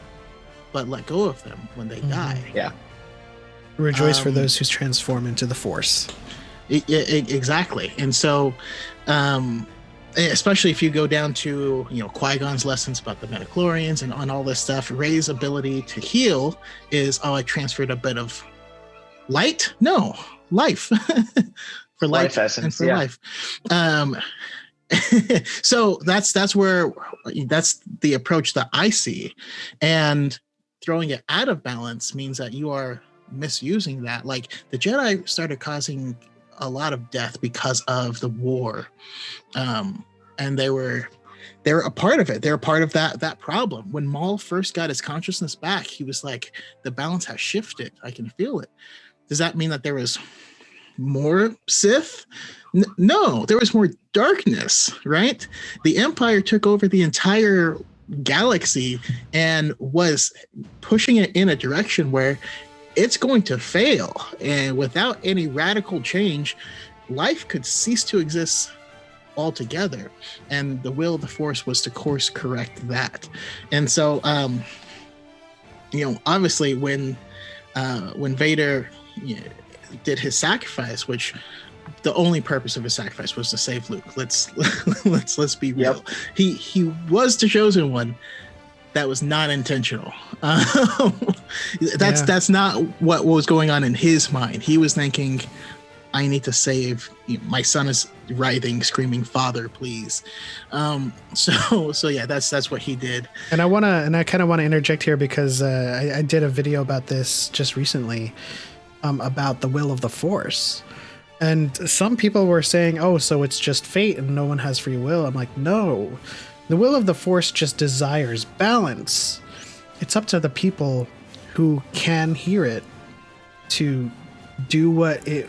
but let go of them when they die. Yeah. Rejoice for those who transform into the Force. Exactly. And so, especially if you go down to, Qui-Gon's lessons about the midichlorians and on all this stuff, Rey's ability to heal is, I transferred a bit of light? No, life. For life essence, and for life. So that's the approach that I see, and throwing it out of balance means that you are misusing that. Like, the Jedi started causing a lot of death because of the war, and they were a part of it. They're a part of that problem. When Maul first got his consciousness back, he was like, the balance has shifted. I can feel it. Does that mean that there was more Sith? No, there was more darkness, right? The Empire took over the entire galaxy and was pushing it in a direction where it's going to fail. And without any radical change, life could cease to exist altogether. And the will of the Force was to course correct that. And so, obviously when Vader did his sacrifice, which the only purpose of his sacrifice was to save Luke. Let's be real. Yep. He was the chosen one. That was not intentional. That's not what was going on in his mind. He was thinking, I need to save, my son is writhing, screaming, "Father, please." So yeah, that's what he did. And I kind of want to interject here because I did a video about this just recently, about the will of the Force. And some people were saying, oh, so it's just fate and no one has free will. I'm like, no, the will of the Force just desires balance. It's up to the people who can hear it to do what it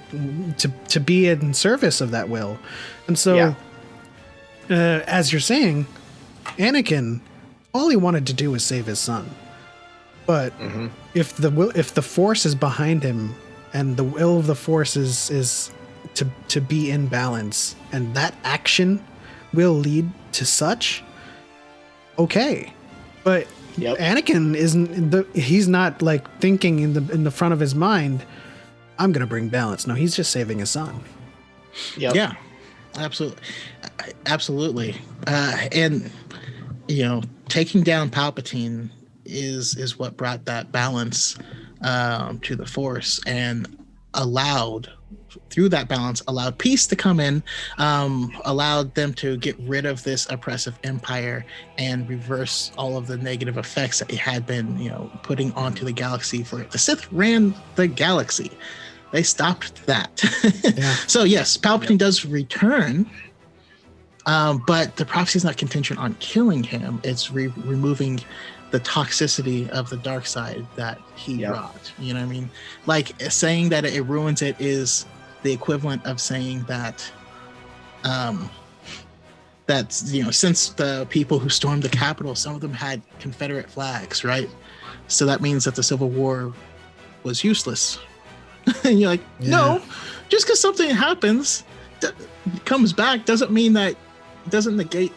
to be in service of that will. And so, as you're saying, Anakin, all he wanted to do was save his son. But if the Force is behind him, and the will of the Force is to be in balance, and that action will lead to such, okay. But Anakin he's not like thinking in the front of his mind, I'm gonna bring balance. No, he's just saving his son. Yeah, absolutely. And taking down Palpatine is what brought that balance to the Force, and through that balance allowed peace to come in, allowed them to get rid of this oppressive empire and reverse all of the negative effects that it had been putting onto the galaxy. For the Sith ran the galaxy, they stopped that. So yes, Palpatine does return, but the prophecy is not contingent on killing him. It's removing the toxicity of the dark side that he brought. You know what I mean? Like, saying that it ruins it is the equivalent of saying that since the people who stormed the Capitol, some of them had Confederate flags, right? So that means that the Civil War was useless. And you're like, no, just because something happens, comes back, doesn't negate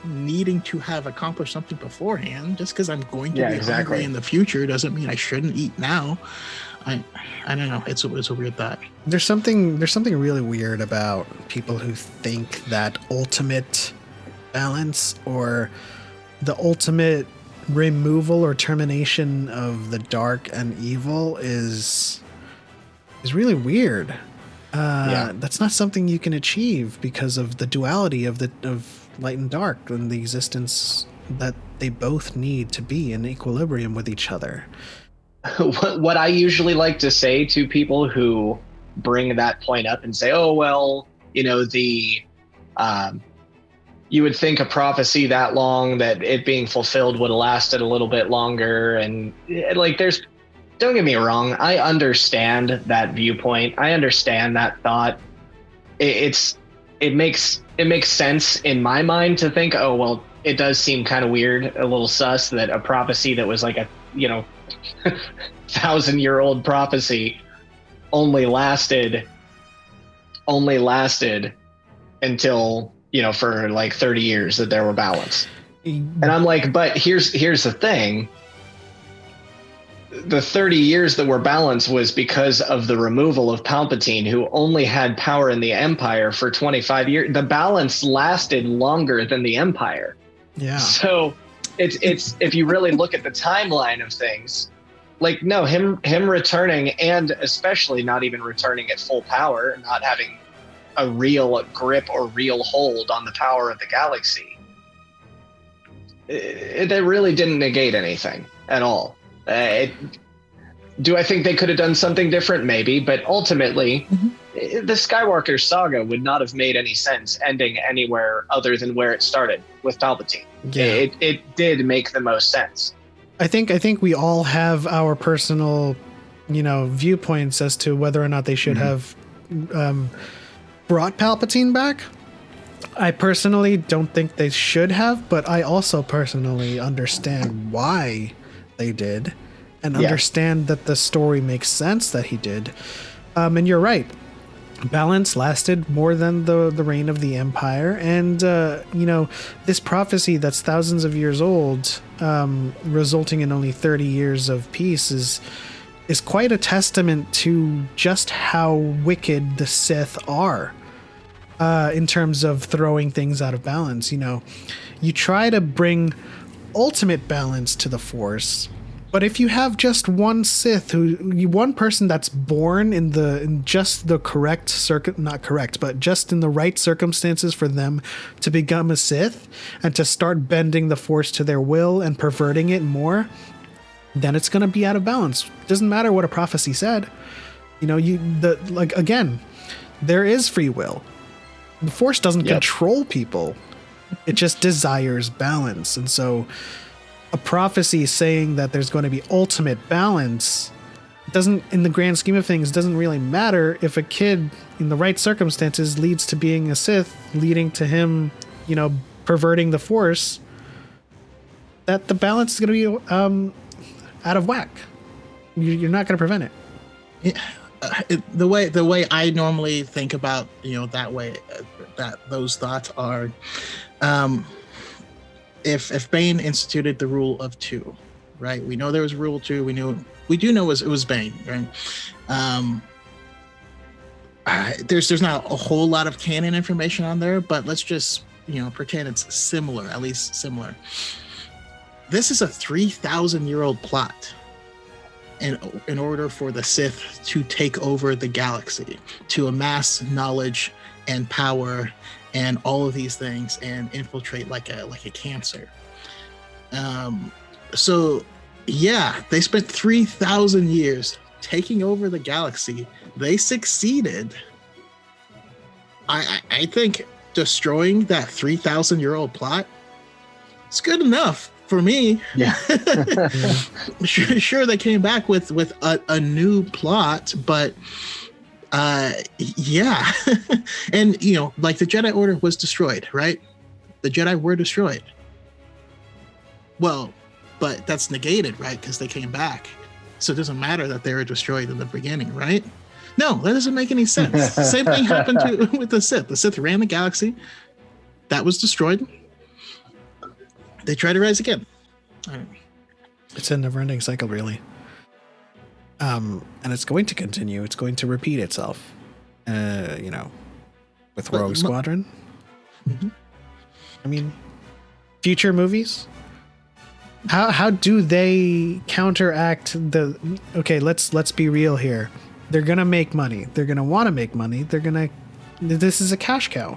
needing to have accomplished something beforehand. Just because I'm going to be hungry in the future doesn't mean I shouldn't eat now. I don't know. It's a weird thought. There's something really weird about people who think that ultimate balance or the ultimate removal or termination of the dark and evil is really weird. That's not something you can achieve because of the duality of light and dark and the existence that they both need to be in equilibrium with each other. What I usually like to say to people who bring that point up and say, oh, well, you would think a prophecy that long, that it being fulfilled would have lasted a little bit longer. And don't get me wrong, I understand that viewpoint. I understand that thought. It makes sense in my mind to think, oh, well, it does seem kind of weird, a little sus that a prophecy that was like a 1,000-year-old prophecy only lasted until for like 30 years that there were balance. And I'm like, but here's the thing. The 30 years that were balanced was because of the removal of Palpatine, who only had power in the Empire for 25 years. The balance lasted longer than the Empire. Yeah. So it's if you really look at the timeline of things, like, no, him returning, and especially not even returning at full power, not having a real grip or real hold on the power of the galaxy, it really didn't negate anything at all. Do I think they could have done something different? Maybe, but ultimately, the Skywalker saga would not have made any sense ending anywhere other than where it started with Palpatine. Yeah. It did make the most sense. I think we all have our personal, viewpoints as to whether or not they should have brought Palpatine back. I personally don't think they should have, but I also personally understand why they did, and understand that the story makes sense that he did. And you're right. Balance lasted more than the reign of the Empire, and this prophecy that's thousands of years old, resulting in only 30 years of peace, is quite a testament to just how wicked the Sith are, in terms of throwing things out of balance. You try to bring ultimate balance to the Force, but if you have just one Sith, one person that's born in just the correct but just in the right circumstances for them to become a Sith and to start bending the Force to their will and perverting it more, then it's going to be out of balance. Doesn't matter what a prophecy said. Again, there is free will. The Force doesn't control people. It just desires balance. And so a prophecy saying that there's going to be ultimate balance doesn't, in the grand scheme of things, doesn't really matter if a kid in the right circumstances leads to being a Sith, leading to him, perverting the Force. That the balance is going to be out of whack. You're not going to prevent it. Yeah. The way I normally think about that way, that those thoughts are, if Bane instituted the rule of 2, right? We know there was rule 2. We do know it was Bane, right? There's not a whole lot of canon information on there, but let's just pretend it's similar, at least similar. This is a 3,000-year-old plot. In order for the Sith to take over the galaxy, to amass knowledge and power and all of these things and infiltrate like a cancer. So yeah, they spent 3,000 years taking over the galaxy. They succeeded. I think destroying that 3,000-year-old plot, it's good enough for me. Yeah. Sure, they came back with a new plot, but yeah. And like the Jedi Order was destroyed, right? The Jedi were destroyed. Well, but that's negated, right? Because they came back. So it doesn't matter that they were destroyed in the beginning, right? No, that doesn't make any sense. Same thing happened with the Sith. The Sith ran the galaxy. That was destroyed. They try to rise again. It's a never-ending cycle, really. And it's going to continue. It's going to repeat itself. With Rogue Squadron. Mm-hmm. I mean, future movies. How do they counteract the? Okay, let's be real here. They're gonna make money. They're gonna want to make money. This is a cash cow.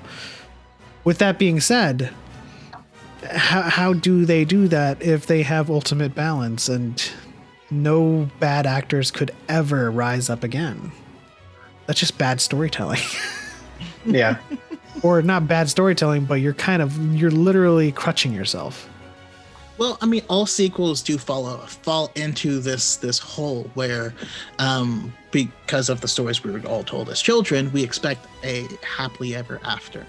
With that being said, how do they do that if they have ultimate balance and no bad actors could ever rise up again? That's just bad storytelling. Yeah. Or not bad storytelling, but you're literally crutching yourself. Well, I mean, all sequels do fall into this hole where, because of the stories we were all told as children, we expect a happily ever after.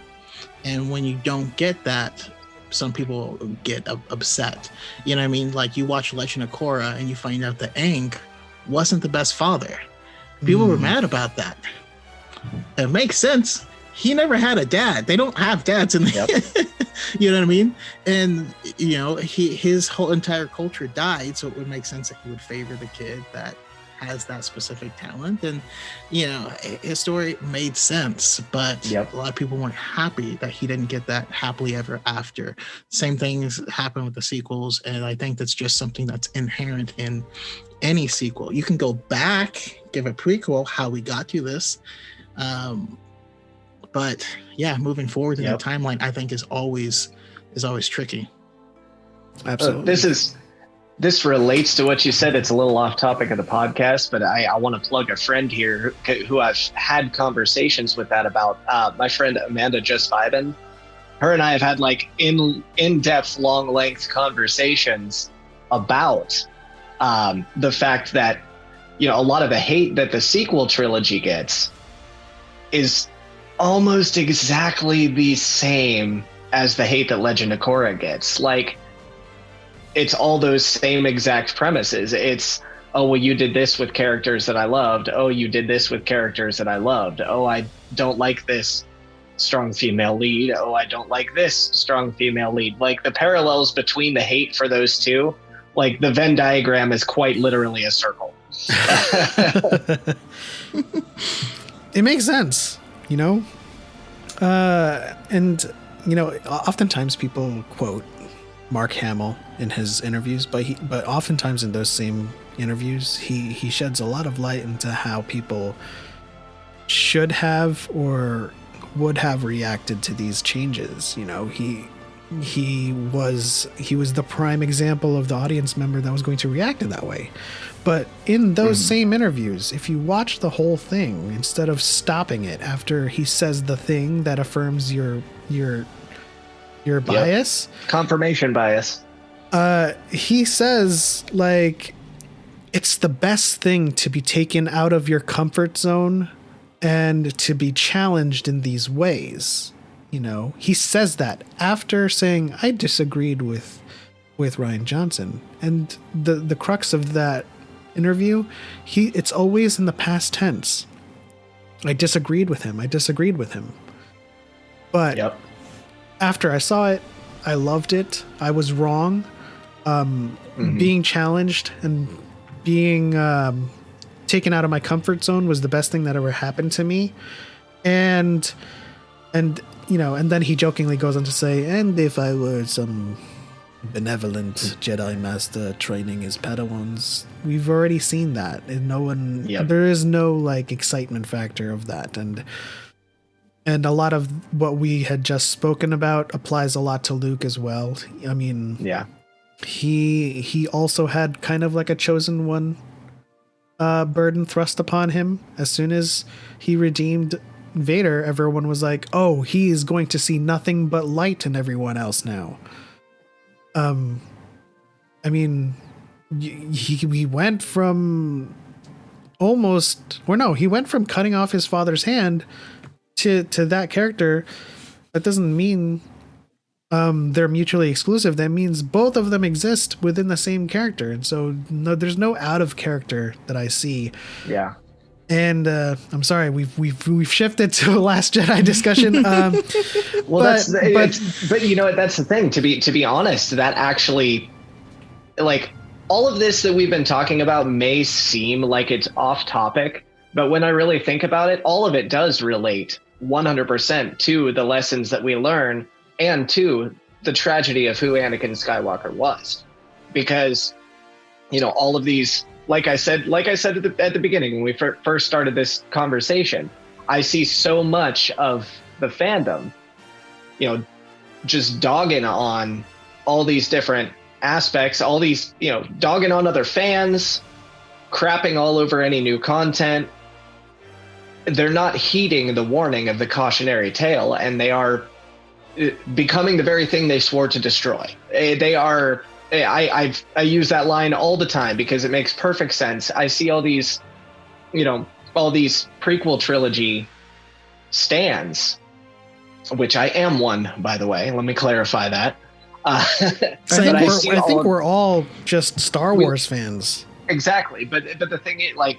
And when you don't get that, some people get upset. You know what I mean? Like you watch Legend of Korra and you find out that Aang wasn't the best father. People were mad about that. It makes sense. He never had a dad. They don't have dads in the you know what I mean? And his whole entire culture died, so it would make sense that he would favor the kid that has that specific talent. And his story made sense, but a lot of people weren't happy that he didn't get that happily ever after. Same things happen with the sequels, and I think that's just something that's inherent in any sequel. You can go back, give a prequel how we got to this, but moving forward in the timeline, I think is always tricky. Absolutely. This relates to what you said. It's a little off topic of the podcast, but I want to plug a friend here who I've had conversations with that about. My friend Amanda Just Vibin. Her and I have had like in-depth, long-length conversations about the fact that a lot of the hate that the sequel trilogy gets is almost exactly the same as the hate that Legend of Korra gets. Like, it's all those same exact premises. It's, oh, well, you did this with characters that I loved. Oh, you did this with characters that I loved. Oh, I don't like this strong female lead. Oh, I don't like this strong female lead. Like, the parallels between the hate for those two, like the Venn diagram is quite literally a circle. It makes sense, and oftentimes people quote Mark Hamill in his interviews, but oftentimes in those same interviews, he sheds a lot of light into how people should have or would have reacted to these changes. He was the prime example of the audience member that was going to react in that way. But in those same interviews, if you watch the whole thing, instead of stopping it after he says the thing that affirms your bias, confirmation bias, he says, like, it's the best thing to be taken out of your comfort zone and to be challenged in these ways. You know, he says that after saying, I disagreed with Rian Johnson. And the crux of that interview, it's always in the past tense. I disagreed with him. But after I saw it, I loved it. I was wrong. Being challenged and being taken out of my comfort zone was the best thing that ever happened to me. And you know, and then he jokingly goes on to say, and if I were some benevolent Jedi master training his Padawans, we've already seen that. And there is no like excitement factor of that. And a lot of what we had just spoken about applies a lot to Luke as well. I mean, he also had kind of like a chosen one burden thrust upon him. As soon as he redeemed Vader, everyone was like, oh, he is going to see nothing but light in everyone else now. I mean, he went from he went from cutting off his father's hand to that character. That doesn't mean they're mutually exclusive. That means both of them exist within the same character. And so there's no out of character that I see. Yeah. And I'm sorry, we've shifted to a Last Jedi discussion. But you know what? That's the thing. To be honest, that actually, like, all of this that we've been talking about may seem like it's off topic, but when I really think about it, all of it does relate 100% to the lessons that we learn and to the tragedy of who Anakin Skywalker was, because, you know, all of these. Like I said at the beginning when we first started this conversation, I see so much of the fandom, you know, just dogging on all these different aspects, all these, you know, dogging on other fans, crapping all over any new content. They're not heeding the warning of the cautionary tale, and they are becoming the very thing they swore to destroy. They are. I use that line all the time because it makes perfect sense. I see all these, you know, all these prequel trilogy stans, which I am one, by the way. Let me clarify that. I think we're all just Star Wars fans. Exactly, but the thing is, like,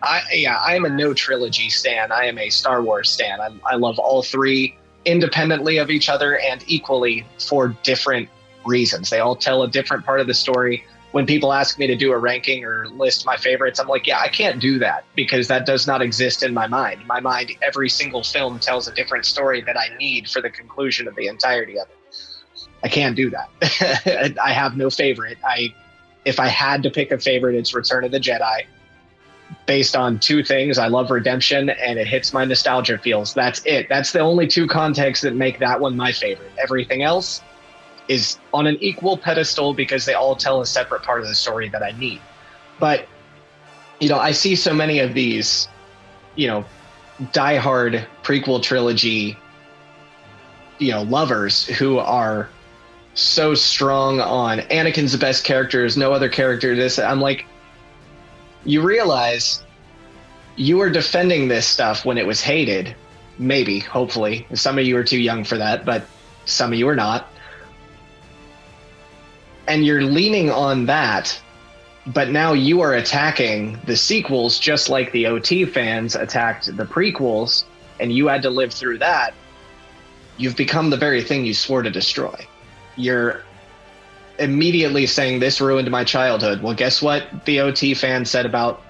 I am a no trilogy stan. I am a Star Wars stan. I love all three independently of each other and equally for different reasons. They all tell a different part of the story. When people ask me to do a ranking or list my favorites, I'm like, yeah, I can't do that because that does not exist in my mind. In my mind, every single film tells a different story that I need for the conclusion of the entirety of it. I can't do that. I have no favorite. If I had to pick a favorite, it's Return of the Jedi. Based on two things. I love redemption and it hits my nostalgia feels. That's it. That's the only two contexts that make that one my favorite. Everything else is on an equal pedestal because they all tell a separate part of the story that I need. But, you know, I see so many of these, you know, diehard prequel trilogy, you know, lovers who are so strong on Anakin's the best character, there's no other character. This, I'm like, you realize you were defending this stuff when it was hated. Maybe, hopefully. Some of you are too young for that, but some of you are not. And you're leaning on that, but now you are attacking the sequels just like the OT fans attacked the prequels, and you had to live through that. You've become the very thing you swore to destroy. You're immediately saying this ruined my childhood. Well, guess what the OT fans said about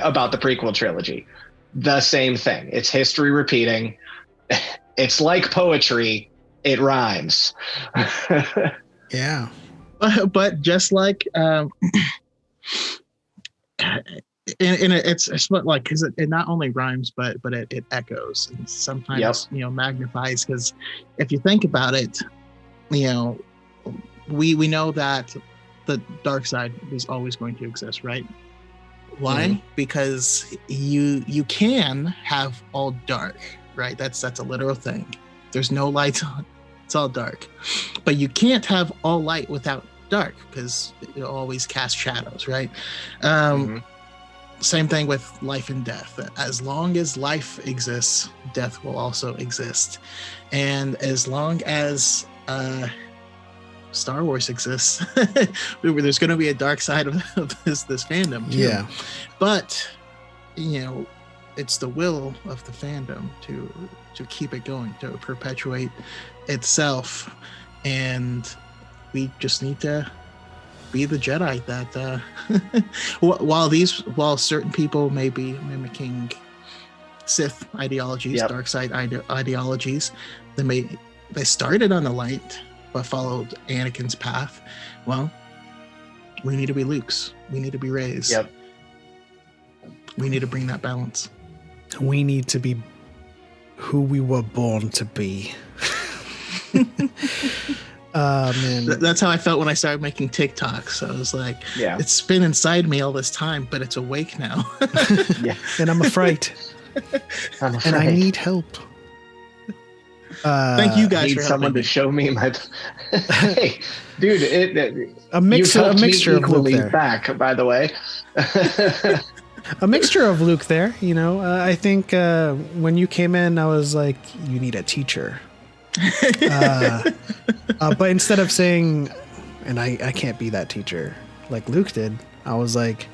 about the prequel trilogy? The same thing. It's history repeating. It's like poetry. It rhymes. Yeah. But just like it's like, because it not only rhymes but it echoes and sometimes you know, magnifies, because if you think about it, you know, we know that the dark side is always going to exist, right? Why? Mm-hmm. Because you can have all dark, right? That's a literal thing. There's no lights on. It's all dark. But you can't have all light without dark because it always casts shadows, right? Same thing with life and death. As long as life exists, death will also exist. And as long as Star Wars exists, there's going to be a dark side of this fandom too. Yeah. But, it's the will of the fandom to keep it going, to perpetuate itself. And we just need to be the Jedi that while certain people may be mimicking Sith ideologies, dark side ideologies, they started on the light but followed Anakin's path. Well, we need to be Luke's. We need to be Rey's. Yep. We need to bring that balance. We need to be who we were born to be. Man. That's how I felt when I started making TikToks. I was like, it's been inside me all this time, but it's awake now. And I'm afraid. And I need help. Thank you guys for someone to show me my. Hey, dude! A mixture of Luke there. Back, by the way. A mixture of Luke there. I think when you came in, I was like, you need a teacher. But instead of saying, and I can't be that teacher like Luke did, I was like,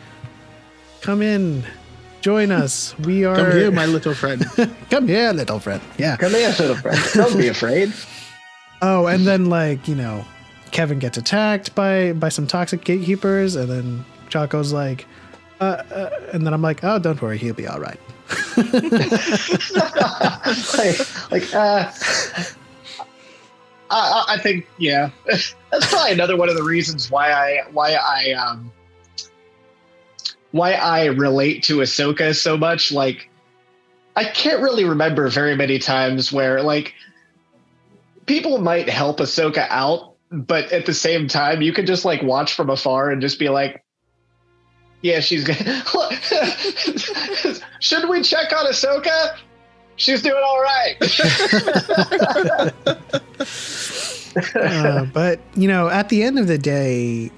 come in, join us. We are. Come here, my little friend. Come here, little friend. Yeah. Come here, little friend. Don't be afraid. Oh, and then Kevin gets attacked by some toxic gatekeepers, and then Choco's like, and then I'm like, oh, don't worry, he'll be all right. I think, that's probably another one of the reasons why I relate to Ahsoka so much. Like, I can't really remember very many times where people might help Ahsoka out, but at the same time, you could just watch from afar and just be like, yeah, she's good. Should we check on Ahsoka? She's doing all right. But, at the end of the day,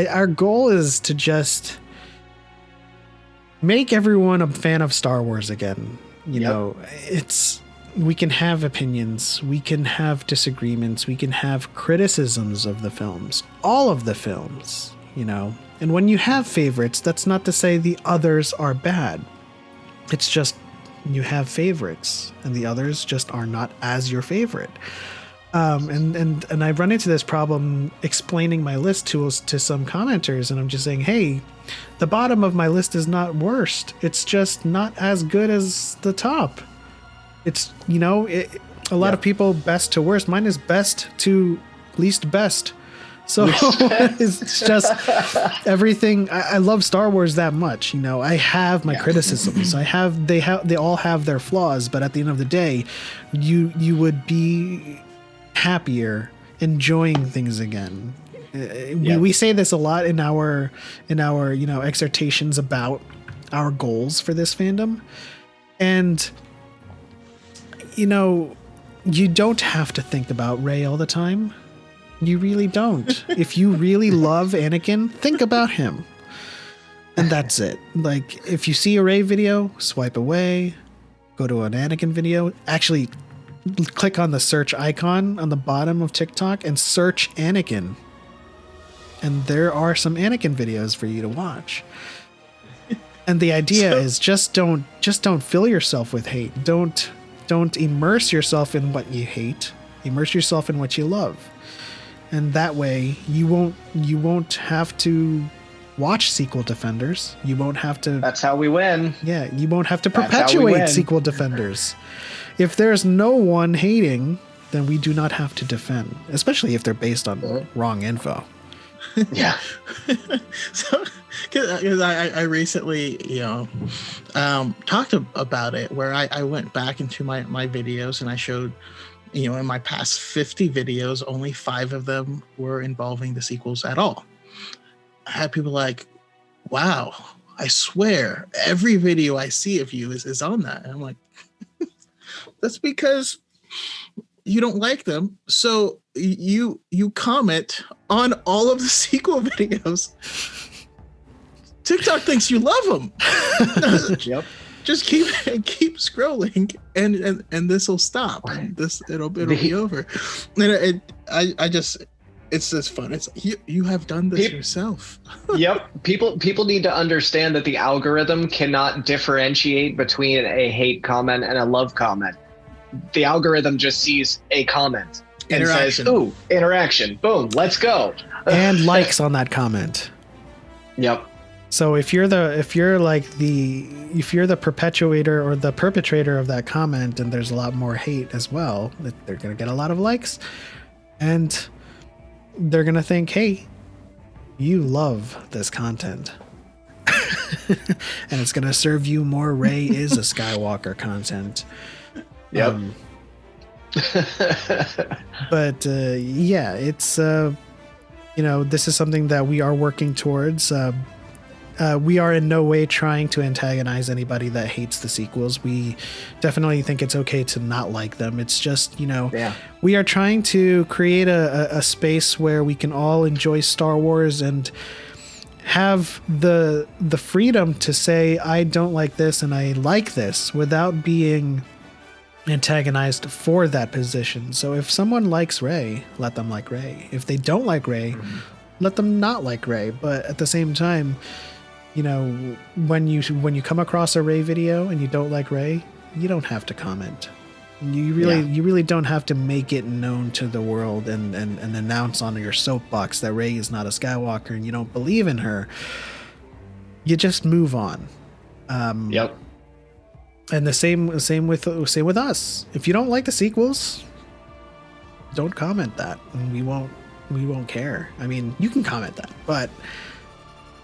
our goal is to just make everyone a fan of Star Wars again. We can have opinions, we can have disagreements, we can have criticisms of the films, all of the films, And when you have favorites, that's not to say the others are bad. It's just you have favorites, and the others just are not as your favorite. And I run into this problem explaining my list to some commenters, and I'm just saying, hey, the bottom of my list is not worst. It's just not as good as the top. It's, a lot of people best to worst. Mine is best to least best. So it's just everything. I love Star Wars that much. I have my criticisms. They all have their flaws, but at the end of the day, you would be happier enjoying things again. We say this a lot in our exhortations about our goals for this fandom, and you don't have to think about Rey all the time. You really don't. If you really love Anakin, think about him. And that's it. If you see a Rey video, swipe away, go to an Anakin video. Actually, click on the search icon on the bottom of TikTok and search Anakin. And there are some Anakin videos for you to watch. And the idea is just don't fill yourself with hate. Don't immerse yourself in what you hate. Immerse yourself in what you love. And that way you won't have to watch sequel defenders. You won't have to. That's how we win. Yeah, you won't have to perpetuate sequel defenders. If there's no one hating, then we do not have to defend, especially if they're based on wrong info. Yeah. So, because I recently, talked about it, where I went back into my videos and I showed, in my past 50 videos, only 5 of them were involving the sequels at all. I had people like, wow, I swear every video I see of you is on that. And I'm like, that's because you don't like them, so you comment on all of the sequel videos. TikTok thinks you love them. Yep. Just keep scrolling, and this will stop. It'll be over. And it's just fun. It's you have done this yourself. Yep. People need to understand that the algorithm cannot differentiate between a hate comment and a love comment. The algorithm just sees a comment and says, "Ooh, interaction. Boom, let's go." And likes on that comment. Yep. So if you're the perpetuator or the perpetrator of that comment, and there's a lot more hate as well, they're going to get a lot of likes, and they're going to think, hey, you love this content. And it's going to serve you more Rey is a Skywalker content. Yep. But yeah, it's, this is something that we are working towards. We are in no way trying to antagonize anybody that hates the sequels. We definitely think it's okay to not like them. It's just, we are trying to create a space where we can all enjoy Star Wars and have the freedom to say, I don't like this and I like this, without being antagonized for that position. So if someone likes Rey, let them like Rey. If they don't like Rey, let them not like Rey. But at the same time, when you come across a Rey video and you don't like Rey, you don't have to comment. You really don't have to make it known to the world and announce on your soapbox that Rey is not a Skywalker and you don't believe in her. You just move on. Yep. And the same with us. If you don't like the sequels, don't comment that, and we won't care. I mean, you can comment that, but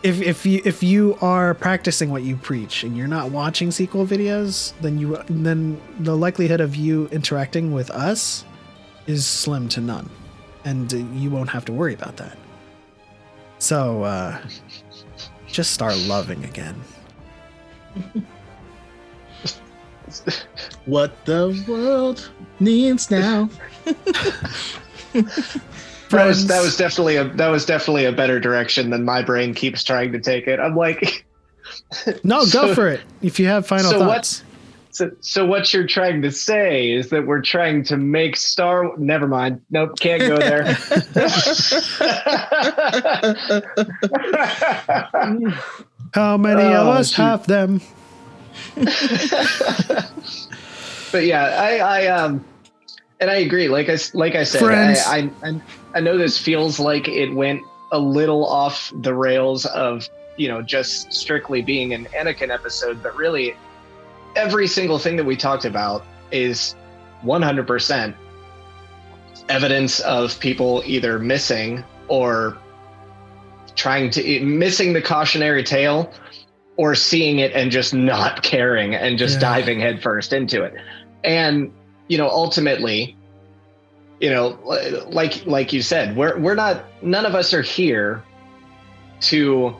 if you are practicing what you preach and you're not watching sequel videos, then the likelihood of you interacting with us is slim to none, and you won't have to worry about that. So just start loving again. What the world needs now. That was definitely a better direction than my brain keeps trying to take it. I'm like, no, go for it. If you have final thoughts. So what you're trying to say is that we're trying to make Never mind. Nope, can't go there. How many of us have them? But yeah, I and I agree. Like I said, I know this feels like it went a little off the rails of, just strictly being an Anakin episode, but really every single thing that we talked about is 100% evidence of people either missing or missing the cautionary tale, or seeing it and just not caring and just diving headfirst into it. And, ultimately, like you said, none of us are here to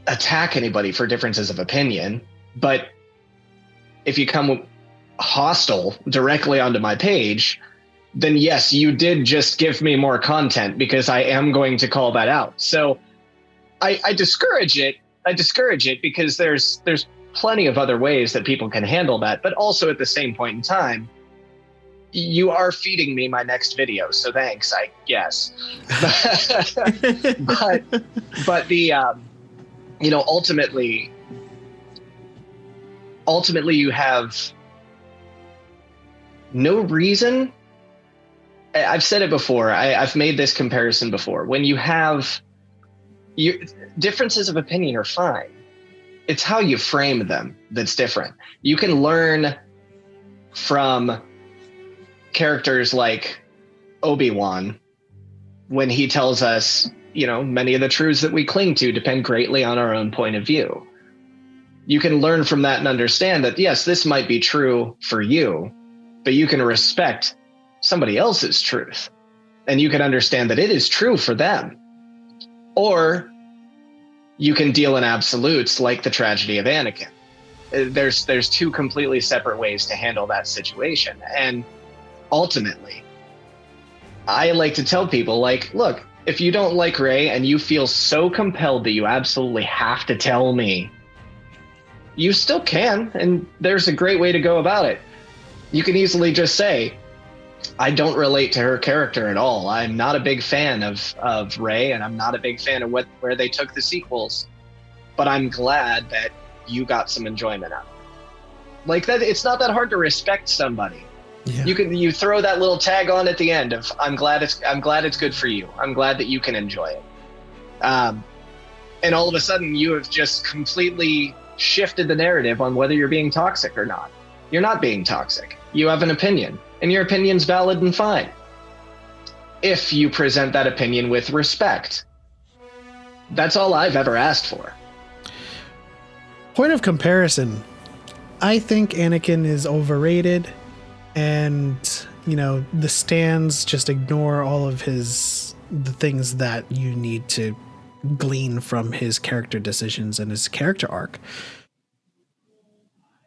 attack anybody for differences of opinion. But if you come hostile directly onto my page, then yes, you did just give me more content, because I am going to call that out. So I discourage it. Because there's plenty of other ways that people can handle that. But also at the same point in time, you are feeding me my next video, so thanks, I guess. but the ultimately you have no reason. I've said it before. I've made this comparison before. When you have differences of opinion are fine. It's how you frame them that's different. You can learn from characters like Obi-Wan when he tells us, many of the truths that we cling to depend greatly on our own point of view. You can learn from that and understand that, yes, this might be true for you, but you can respect somebody else's truth, and you can understand that it is true for them. Or you can deal in absolutes, like the tragedy of Anakin. There's two completely separate ways to handle that situation. And ultimately, I like to tell people, like, look, if you don't like Rey and you feel so compelled that you absolutely have to tell me, you still can, and there's a great way to go about it. You can easily just say, I don't relate to her character at all. I'm not a big fan of Rey, and I'm not a big fan of where they took the sequels, but I'm glad that you got some enjoyment out of it. Like that, it's not that hard to respect somebody. Yeah. You throw that little tag on at the end of I'm glad it's good for you. I'm glad that you can enjoy it. And all of a sudden you have just completely shifted the narrative on whether you're being toxic or not. You're not being toxic. You have an opinion, and your opinion's valid and fine. If you present that opinion with respect. That's all I've ever asked for. Point of comparison, I think Anakin is overrated. And, you know, the stands just ignore all of the things that you need to glean from his character decisions and his character arc.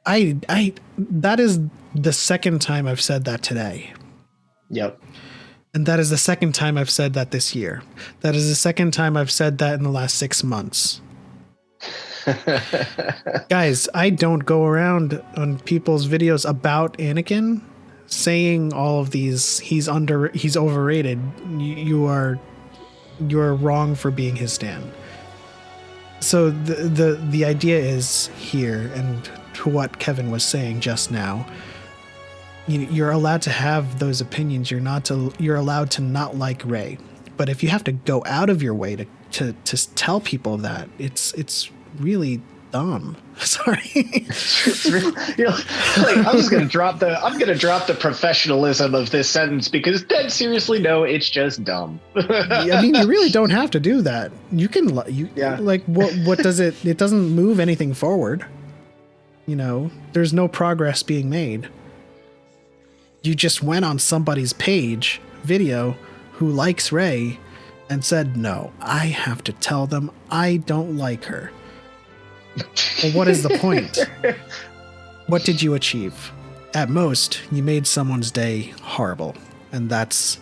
That is the second time I've said that today. Yep. And that is the second time I've said that this year. That is the second time I've said that in the last 6 months. Guys, I don't go around on people's videos about Anakin saying all of these, he's overrated. You're wrong for being his stan. So the idea is here, and to what Kevin was saying just now, you're allowed to have those opinions. You're allowed to not like Rey, but if you have to go out of your way to tell people that, it's really dumb. Sorry. I'm just gonna drop the professionalism of this sentence, because dead seriously, no, it's just dumb. I mean, you really don't have to do that. You can like what does it doesn't move anything forward. You know, there's no progress being made. You just went on somebody's video who likes Rey and said, no, I have to tell them I don't like her. Well, what is the point? What did you achieve? At most, you made someone's day horrible, and that's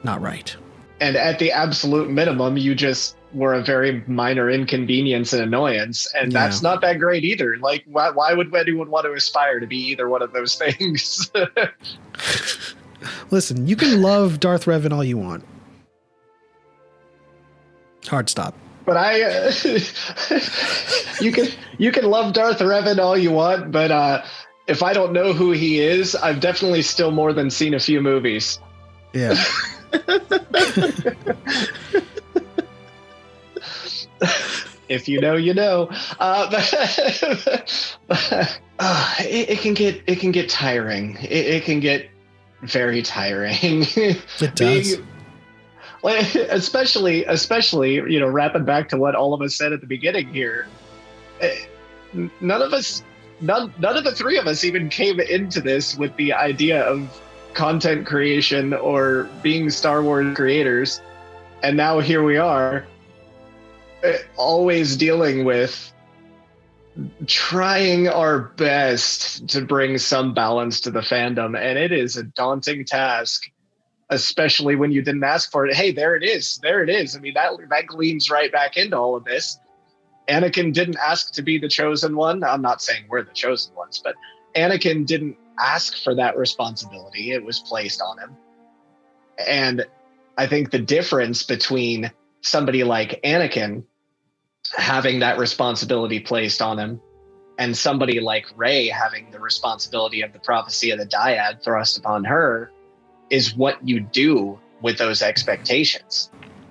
not right. And at the absolute minimum, you just were a very minor inconvenience and annoyance, and that's not that great either. Like, why would anyone want to aspire to be either one of those things? Listen, you can love Darth Revan all you want. Hard stop. But you can love Darth Revan all you want, but if I don't know who he is, I've definitely still more than seen a few movies. Yeah. If you know, you know. It can get tiring. It can get very tiring. It does. Especially, you know, wrapping back to what all of us said at the beginning here. None of the three of us even came into this with the idea of content creation or being Star Wars creators. And now here we are, always dealing with trying our best to bring some balance to the fandom. And it is a daunting task, especially when you didn't ask for it. Hey, there it is. I mean, that gleams right back into all of this. Anakin didn't ask to be the chosen one. I'm not saying we're the chosen ones, but Anakin didn't ask for that responsibility. It was placed on him. And I think the difference between somebody like Anakin having that responsibility placed on him and somebody like Rey having the responsibility of the prophecy of the Dyad thrust upon her is what you do with those expectations.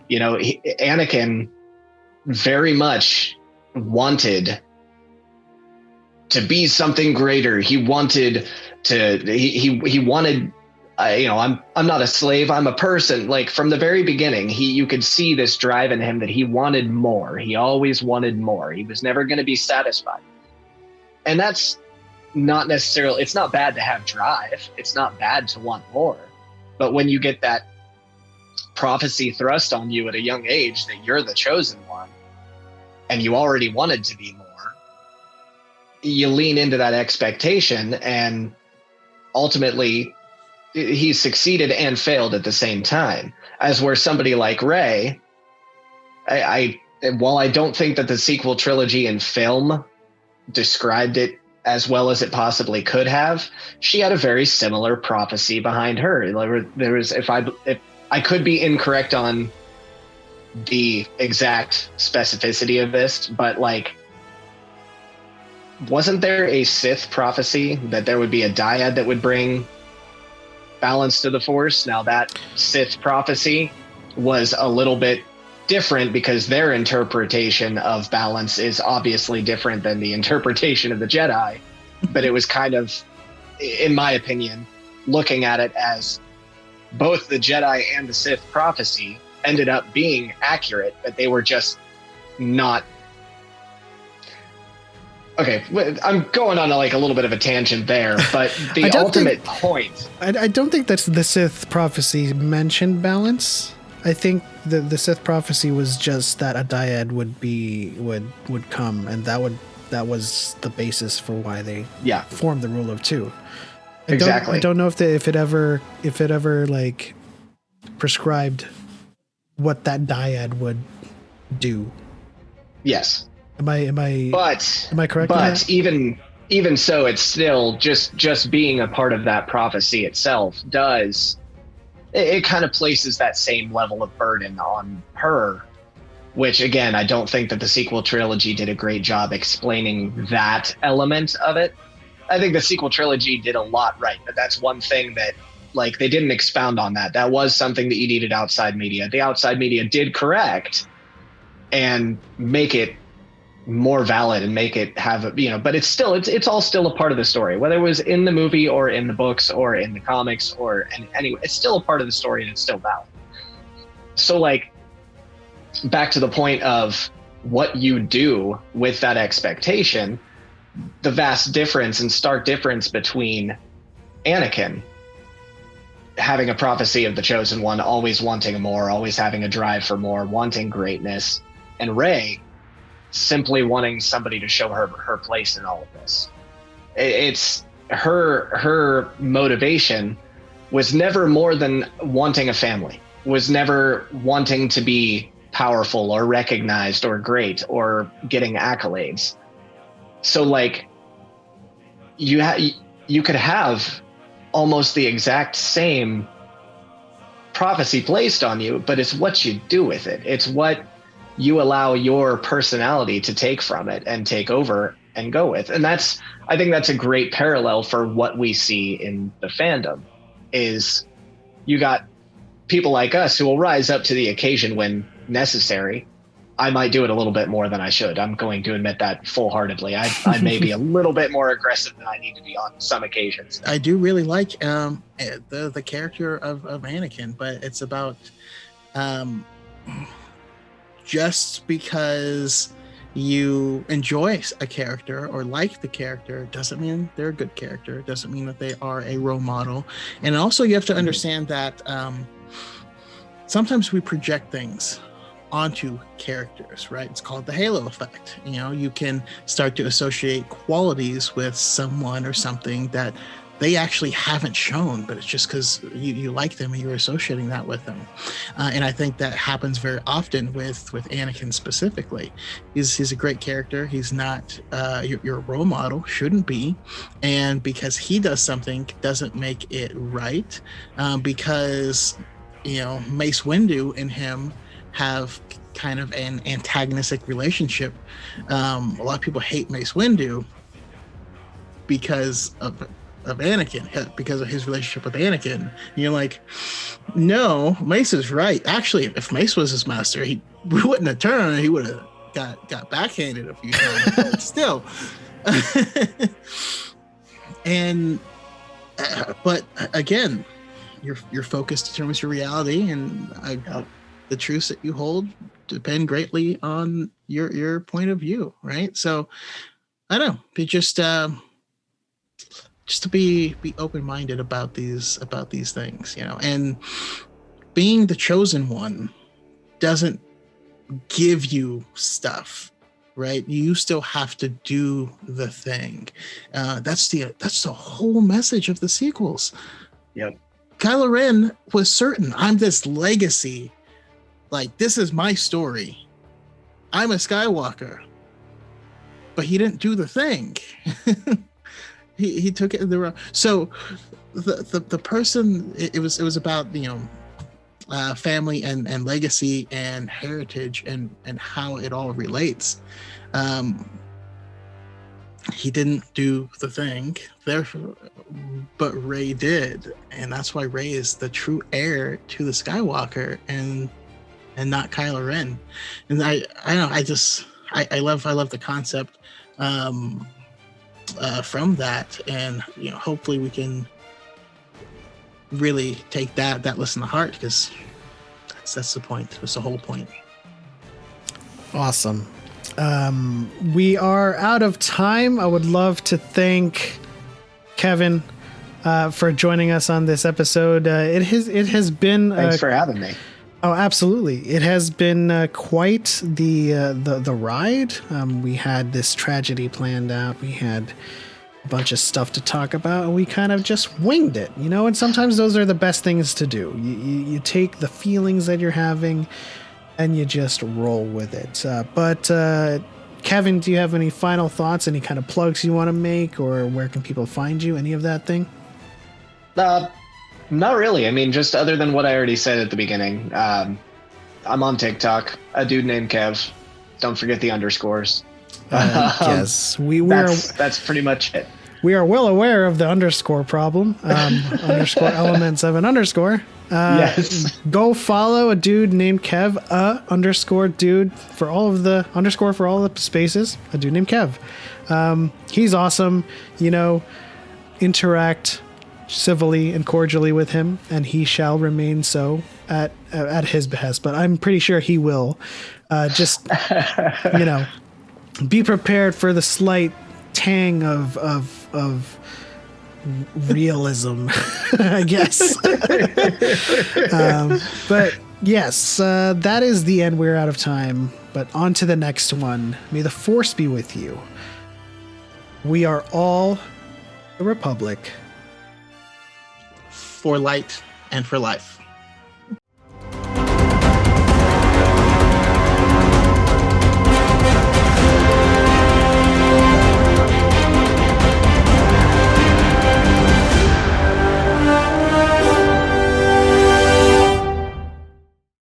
You know, Anakin very much wanted to be something greater. He wanted to, he wanted, you know, I'm not a slave, I'm a person. Like from the very beginning, you could see this drive in him that he wanted more. He always wanted more. He was never going to be satisfied. And that's not necessarily, it's not bad to have drive. It's not bad to want more. But when you get that prophecy thrust on you at a young age that you're the chosen one and you already wanted to be more, you lean into that expectation, and ultimately he succeeded and failed at the same time. As where somebody like Rey, while I don't think that the sequel trilogy in film described it as well as it possibly could have, she had a very similar prophecy behind her. There was, if I could be incorrect on the exact specificity of this, but like, wasn't there a Sith prophecy that there would be a dyad that would bring balance to the Force? Now that Sith prophecy was a little bit different because their interpretation of balance is obviously different than the interpretation of the Jedi, but it was kind of, in my opinion, looking at it as both the Jedi and the Sith prophecy ended up being accurate, but they were just not. Okay, I'm going on a little bit of a tangent there, but the ultimate point. I don't think that's the Sith prophecy mentioned balance. I think the Sith prophecy was just that a dyad would come, and that was the basis for why they formed the rule of two. I don't know if it ever like prescribed what that dyad would do. Yes. Am I correct? But even so, it's still just being a part of that prophecy itself does. It kind of places that same level of burden on her, which again, I don't think that the sequel trilogy did a great job explaining that element of it. I think the sequel trilogy did a lot right, but that's one thing that they didn't expound on that. That was something that you needed outside media. The outside media did correct and make it more valid and make it have but it's all still a part of the story, whether it was in the movie or in the books or in the comics or anyway, it's still a part of the story and it's still valid. So back to the point of what you do with that expectation, the vast difference and stark difference between Anakin having a prophecy of the chosen one, always wanting more, always having a drive for more, wanting greatness, and Rey simply wanting somebody to show her place in all of this. It's her motivation was never more than wanting a family, was never wanting to be powerful or recognized or great or getting accolades. So you could have almost the exact same prophecy placed on you, but it's what you do with it. It's what you allow your personality to take from it and take over and go with. And I think that's a great parallel for what we see in the fandom is you got people like us who will rise up to the occasion when necessary. I might do it a little bit more than I should. I'm going to admit that full-heartedly. I may be a little bit more aggressive than I need to be on some occasions. I do really like the character of Anakin, but it's about just because you enjoy a character or like the character doesn't mean they're a good character. It doesn't mean that they are a role model. And also you have to understand that sometimes we project things onto characters, right? It's called the halo effect. You can start to associate qualities with someone or something that they actually haven't shown, but it's just because you like them and you're associating that with them. And I think that happens very often with Anakin specifically. He's a great character. He's not your role model, shouldn't be. And because he does something doesn't make it right, because Mace Windu and him have kind of an antagonistic relationship. A lot of people hate Mace Windu because of Anakin, because of his relationship with Anakin. And you're like, no, Mace is right. Actually, if Mace was his master, we wouldn't have turned. He would have got backhanded a few times. But still. But again, your focus determines your reality, and the truths that you hold depend greatly on your point of view, right? So I don't know. It just to be open-minded about these things, and being the chosen one doesn't give you stuff, right? You still have to do the thing. That's the whole message of the sequels. Yep. Kylo Ren was certain, I'm this legacy. Like, this is my story. I'm a Skywalker. But he didn't do the thing. he took it in the wrong. So the person, it was about, family and legacy and heritage and how it all relates. He didn't do the thing, therefore, but Rey did, and that's why Rey is the true heir to the Skywalker and not Kylo Ren. And I don't know, I love the concept from that, and hopefully we can really take that lesson to heart, because that's the point. That's the whole point. Awesome. We are out of time. I would love to thank Kevin for joining us on this episode. It has been thanks for having me. Oh, absolutely. It has been quite the ride. We had this tragedy planned out. We had a bunch of stuff to talk about, and we kind of just winged it, and sometimes those are the best things to do. You take the feelings that you're having and you just roll with it. But Kevin, do you have any final thoughts, any kind of plugs you want to make, or where can people find you, any of that thing? Not really. I mean, just other than what I already said at the beginning. I'm on TikTok, a dude named Kev. Don't forget the underscores. Yes, that's pretty much it. We are well aware of the underscore problem. Underscore elements of an underscore. Yes. Go follow a dude named Kev, underscore dude for all of the underscore for all the spaces. A dude named Kev. He's awesome. Interact civilly and cordially with him, and he shall remain so at his behest. But I'm pretty sure he will. Just be prepared for the slight tang of realism, I guess. But yes, that is the end. We're out of time, but on to the next one. May the Force be with you. We are all the Republic. For light and for life.